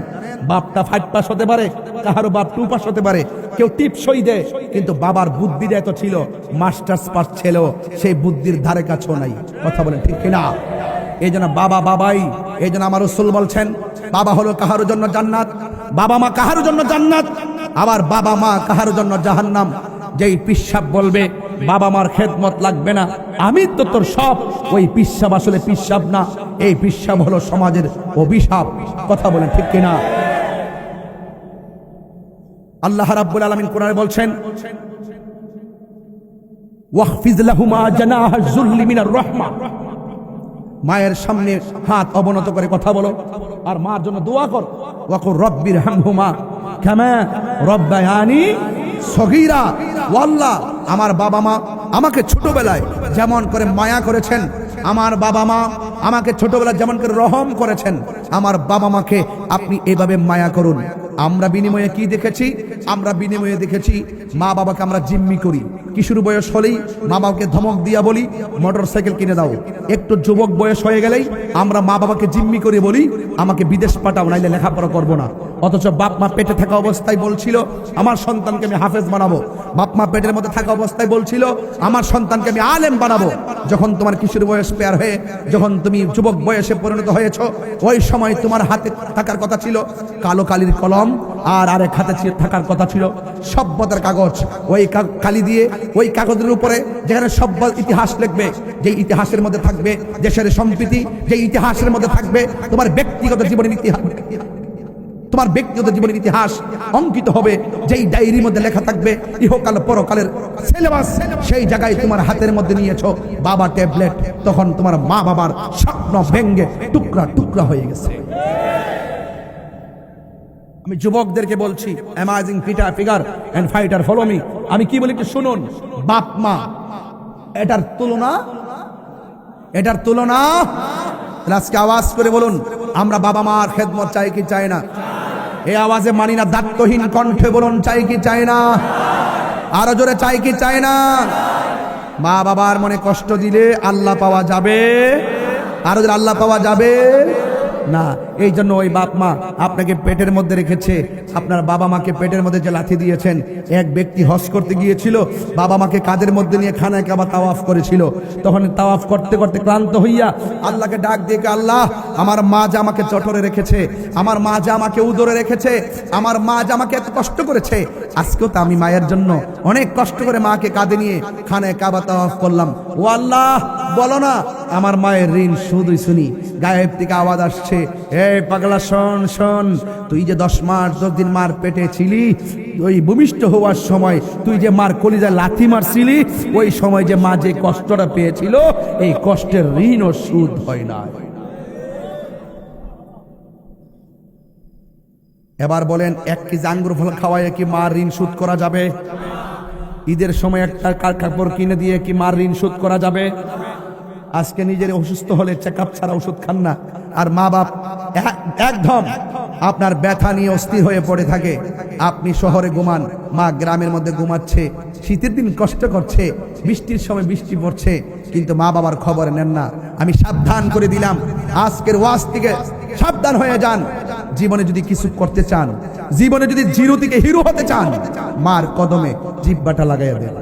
বাপটা 5 পাস হতে পারে, কাহারও বাপ 2 পাস হতে পারে, কেউ টিপসই দেয়, কিন্তু বাবার বুদ্ধিটা এত ছিল, মাস্টার্স পাস ছিল, সেই বুদ্ধির ধারে কাছেও নাই। কথা বলেন ঠিক কিনা? এই জন্য বাবা বাবাই, এই জন্য আমার রাসূল বলছেন, বাবা হলো কাহার জন্য জান্নাত, বাবা মা কাহার জন্য জান্নাত, আবার বাবা মা কাহার জন্য জাহান্নাম। যেই পিসাব বলবে বাবা মার খেদমত লাগবে না, আমি তো তোর সব, ওই পিসাব আসলে পিসাব না, এই পিসাব হলো সমাজের অভিশাপ। কথা বলেন ঠিক কিনা? আল্লাহ রাব্বুল আলামিন কোরআনে বলছেন, ওয়াহফিজ লাহুমা জানাহা যুল্লি মিনার রাহমা। মায়ের সামনে হাত অবনত করে কথা বলো, আর মার জন্য দোয়া কর। ওয়াকুর রব্বির হামহুমা কামা রব্বায়ানি সগীরা। আল্লাহ, আমার বাবা মা আমাকে ছোটবেলায় যেমন করে মায়া করেছেন, আমার বাবা মা আমাকে ছোটবেলায় যেমন করে রহম করেছেন, আমার বাবা মাকে আপনি এভাবে মায়া করুন। আমরা বিনিময়ে কি দেখেছি? আমরা বিনিময়ে দেখেছি মা বাবাকে আমরা জিম্মি করি। কিশোর বয়স হলেই মা বাবাকে ধমক দিয়া বলি মোটরসাইকেল কিনে দাও। একটু যুবক বয়স হয়ে গেলেই আমরা মা বাবাকে জিম্মি করে বলি আমাকে বিদেশ পাঠাও, নাইলে লেখাপড়া করবো না। অথচ বাপ মা পেটে থাকা অবস্থায় বলছিল আমার সন্তানকে আমি হাফেজ বানাবো। বাপ মা পেটের মধ্যে থাকা অবস্থায় বলছিল আমার সন্তানকে আমি আলেম বানাবো। যখন তোমার কিশোর বয়স পেয়ার হয়ে যখন তুমি যুবক বয়সে পরিণত হয়েছ, ওই সময় তোমার হাতে থাকার কথা ছিল কালো কালির কলম, আর আরেক হাতে থাকার কথা ছিল সভ্যতার কাগজ। ওই কালি দিয়ে ওই কাগজের উপরে যেখানে সভ্য ইতিহাস লিখবে, যে ইতিহাসের মধ্যে থাকবে দেশের সম্প্রীতি, যে ইতিহাসের মধ্যে থাকবে তোমার ব্যক্তিগত জীবনের ইতিহাস, তোমার ব্যক্তিগত জীবনের ইতিহাস অঙ্কিত হবে, যেই ডায়েরির মধ্যে লেখা থাকবে ইহকাল পরকালের সিলেবাস। সেই জায়গায় তোমার হাতের মধ্যে নিয়েছো বাবা ট্যাবলেট, তখন তোমার মা বাবার স্বপ্ন ভেঙ্গে টুকরা টুকরা হয়ে গেছে। আমি যুবকদেরকে বলছি, amazing figure and fighter follow me. আমি কি বলি একটু শুনুন। বাপ মা এটার তুলনা। আজকে আওয়াজ করে বলুন, আমরা বাবা মার খেদমত চাই কি চাই না? এই আওয়াজে মানি না, দায়িত্বহীন কণ্ঠে বলুন চাই কি চাই না? আরো জোরে চাই কি চাই না? মা বাবার মনে কষ্ট দিলে আল্লাহ পাওয়া যাবে? আরো জোরে আল্লাহ পাওয়া যাবে না। এই জন্য ওই বাপ মা আপনাকে পেটের মধ্যে রেখেছে, আপনার বাবা মাকে পেটের মধ্যে যে লাথি দিয়েছেন। এক ব্যক্তি হজ করতে গিয়েছিল, বাবা মাকে কাঁধের মধ্যে নিয়ে খানায় কাবা তাওয়াফ করেছিল। তখন তাওয়াফ করতে করতে ক্লান্ত হইয়া আল্লাহকে ডাক দিয়ে, আল্লাহ আমার মা যে আমাকে চটরে রেখেছে, আমার মা যে আমাকে উদরে রেখেছে, আমার মা যে আমাকে এত কষ্ট করেছে, আজকেও তো আমি মায়ের জন্য অনেক কষ্ট করে মাকে কাঁধে নিয়ে খানায় কাবা তাওয়াফ করলাম। ও আল্লাহ, বলো না আমার মায়ের ঋণ শুধুই শুনি। গায়েব থেকে আওয়াজ আসছে, এই পাগলা শোন শোন, তুই যে 10 মাস 10 দিন মার পেটে ছিলি, ওই ভূমিষ্ঠ হওয়ার সময় তুই যে মার কলিজায় লাথি মারছিলি, ওই সময় যে মা যে কষ্টটা পেয়েছিল, এই কষ্টের ঋণ ও সুদ হয় না। এবার বলেন, 1 কেজি আঙ্গুর ফল খাওয়ায় কি মার ঋণ শোধ করা যাবে? ঈদের সময় একটা কাপড় কিনে দিয়ে কি মার ঋণ শোধ করা যাবে? আজকে নিজের অসুস্থ হলে চেকআপ ছাড়া ওষুধ খান না, আর মা বাপ একদম আপনার ব্যথা নিয়ে অস্থির হয়ে পড়ে থাকে। আপনি শহরে ঘুমান, মা গ্রামের মধ্যে ঘুমাচ্ছে, শীতের দিন কষ্ট করছে, বৃষ্টির সময় বৃষ্টি পড়ছে, কিন্তু মা বাবার খবর নেন না। আমি সাবধান করে দিলাম, আজকের ওয়াজ থেকে সাবধান হয়ে যান। জীবনে যদি কিছু করতে চান, জীবনে যদি জিরো থেকে হিরো হতে চান, মার কদমে জিহ্বাটা লাগাইয়া দেন।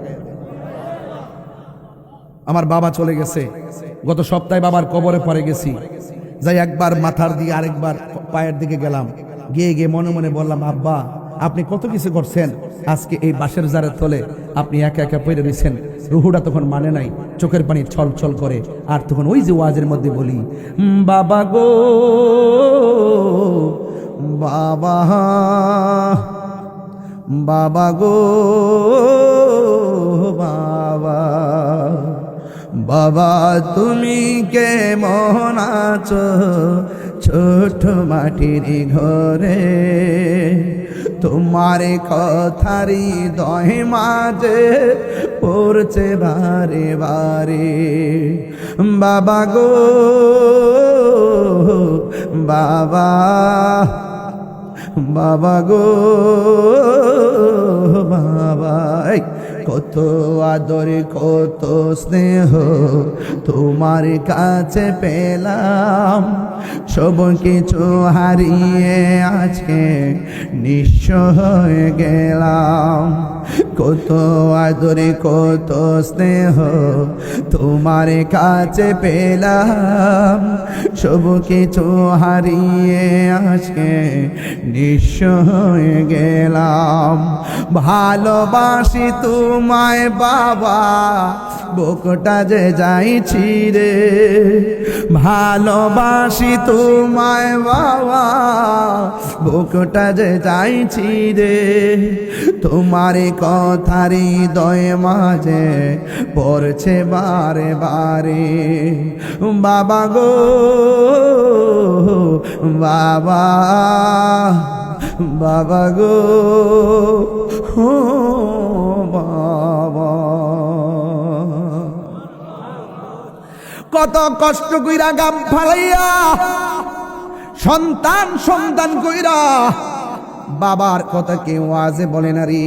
আমার বাবা চলে গেছে, গত সপ্তাহে বাবার কবরে পড়ে গেছি। যাই একবার মাথার দিকে আরেকবার পায়ের দিকে গেলাম, গিয়ে গিয়ে মনে মনে বললাম, আব্বা আপনি কত কিছু করছেন, আজকে এই বাঁশের জারের তলে আপনি একা একা পড়ে রয়েছেন। রুহুটা তখন মানে নাই, চোখের পানি ছল ছল করে। আর তখন ওই যে ওয়াজের মধ্যে বলি, বাবা গো বাবা, বাবা গো বাবা, বাবা তুমি কেমন আছো ছোট মাটির ঘরে, তোমার কথারি দহে মাঝে পড়ছে বারে বারে। বাবা গো বাবা, বাবা গো বাবা, কত আদর কত স্নেহ তোমার কাছে পেলাম, সব কিছু হারিয়ে আজকে নিঃস্ব হয়ে গেলাম। কত আদর কত স্নেহ তোমার কাছে পেলাম, সব কিছু হারিয়ে আজকে নিঃস্ব হয়ে গেলাম। ভালোবাসি তোমায় বাবা, বুকটা যে যাইছি রে, ভালোবাসি তোমায় বাবা, বুকটা যে যাইছি রে, তোমার কথারি দয়ে মাঝে পড়ছে বারে বারে। বাবা গো বাবা, বাবা গো বাবা, কত কষ্ট কইরা গাম ফালাইয়া সন্তান সন্তান কইরা বাবার কথা কেউ আজে বলে না রে,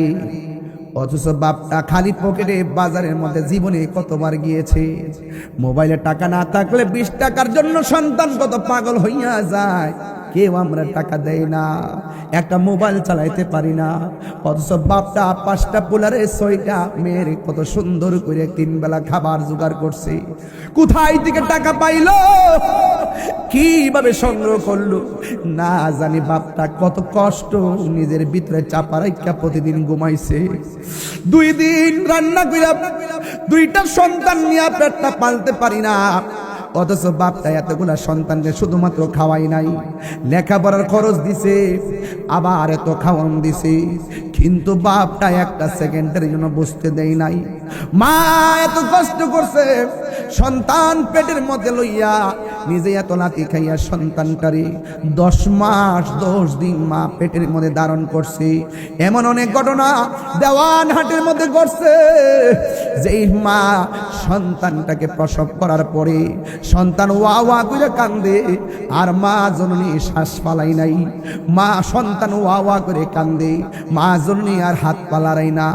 অথচ বাপটা খালি পকেটে বাজারের মধ্যে জীবনে কতবার গিয়েছে। মোবাইলে টাকা না থাকলে 20 টাকার জন্য সন্তান কত পাগল হইয়া যায়, কেউ আমরা টাকা দেই না, একটা মোবাইল চালাইতে পারি না। অথচ বাপটা 5টা পোলারে 6টা মেয়ের কত সুন্দর করে 3 বেলা খাবার জোগাড় করছে। কোথায় থেকে টাকা পাইলো, কিভাবে সংগ্রহ করলো না জানি। বাপটা কত কষ্ট নিজের ভিতরে চাপা রাখা প্রতিদিন ঘুমাইছে। 2 দিন রান্না কইরা 2টা সন্তান নিয়ে পেটটা পালতে পারি না, অথচ বাপটা এতগুলা সন্তানকে শুধুমাত্র খাওয়াই নাই, লেখাপড়ার খরচ দিছে, আবার এত খাওয়ান দিছে, কিন্তু বাপটা একটা সেকেন্ডের জন্য বুঝতে দেয় নাই। মা এত কষ্ট করছে, সন্তান পেটের মধ্যে লইয়া নিজে এত লাথি খাইয়া সন্তানটারে 10 মাস 10 দিন মা পেটের মধ্যে ধারণ করছে। এমন অনেক ঘটনা দেওয়ানহাটের মধ্যে ঘটছে, যেই মা সন্তানটাকে প্রসব করার পরে সন্তান ওয়া ওয়া করে কান্দে, আর মা জননী শ্বাস পালাই নাই। মা সন্তান ওয়া ওয়া করে কান্দে, মা জননী আর হাত পালারাই না।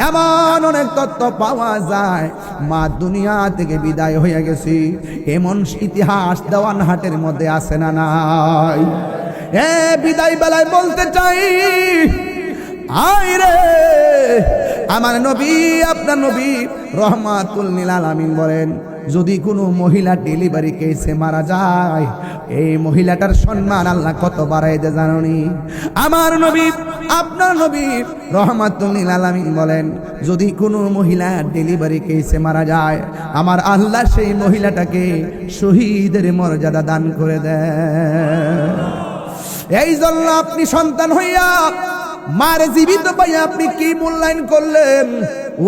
এমন অনেক তথ্য পাওয়া যায়, মা দুনিয়া থেকে বিদায় হয়ে গেছে। এমন ইতিহাস দেওয়ানহাটের মধ্যে আছে না নাই? বিদায় বেলায় বলতে চাই, আয় রে আমার নবী, আপনার নবী রহমাতুল লিল আলামিন বলেন, যদি কোনো মহিলা ডেলিভারি কেসে মারা যায়, এই মহিলাটার সম্মান আল্লাহ কত বাড়াই দে জানোনি? আমার নবী, আপনার নবী রহমাতুল লিল আলামিন বলেন, যদি কোনো মহিলা ডেলিভারি কেসে মারা যায়, আমার আল্লাহ সেই মহিলাটাকে শহীদের মর্যাদা দান করে দেয়। এই জন্য আপনি সন্তান হইয়া মারে জীবিত পাইয়া আপনি কি মূল্যায়ন করলেন?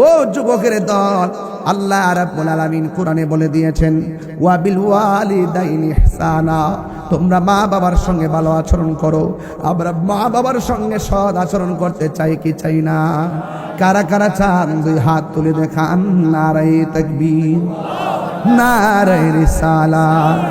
ও যুবকের দল, আল্লাহ রাব্বুল আলামিন কোরআনে বলে দিয়েছেন, ওয়া বিল ওয়ালিদাইনি ইহসানা, তোমরা মা বাবার সঙ্গে ভালো আচরণ করো। আমরা মা বাবার সঙ্গে সৎ আচরণ করতে চাই কি চাই না? কারা কারা চান 2 হাত তুলে দেখান। নারায়ে তাকবীর, নারায়ে রিসালাত।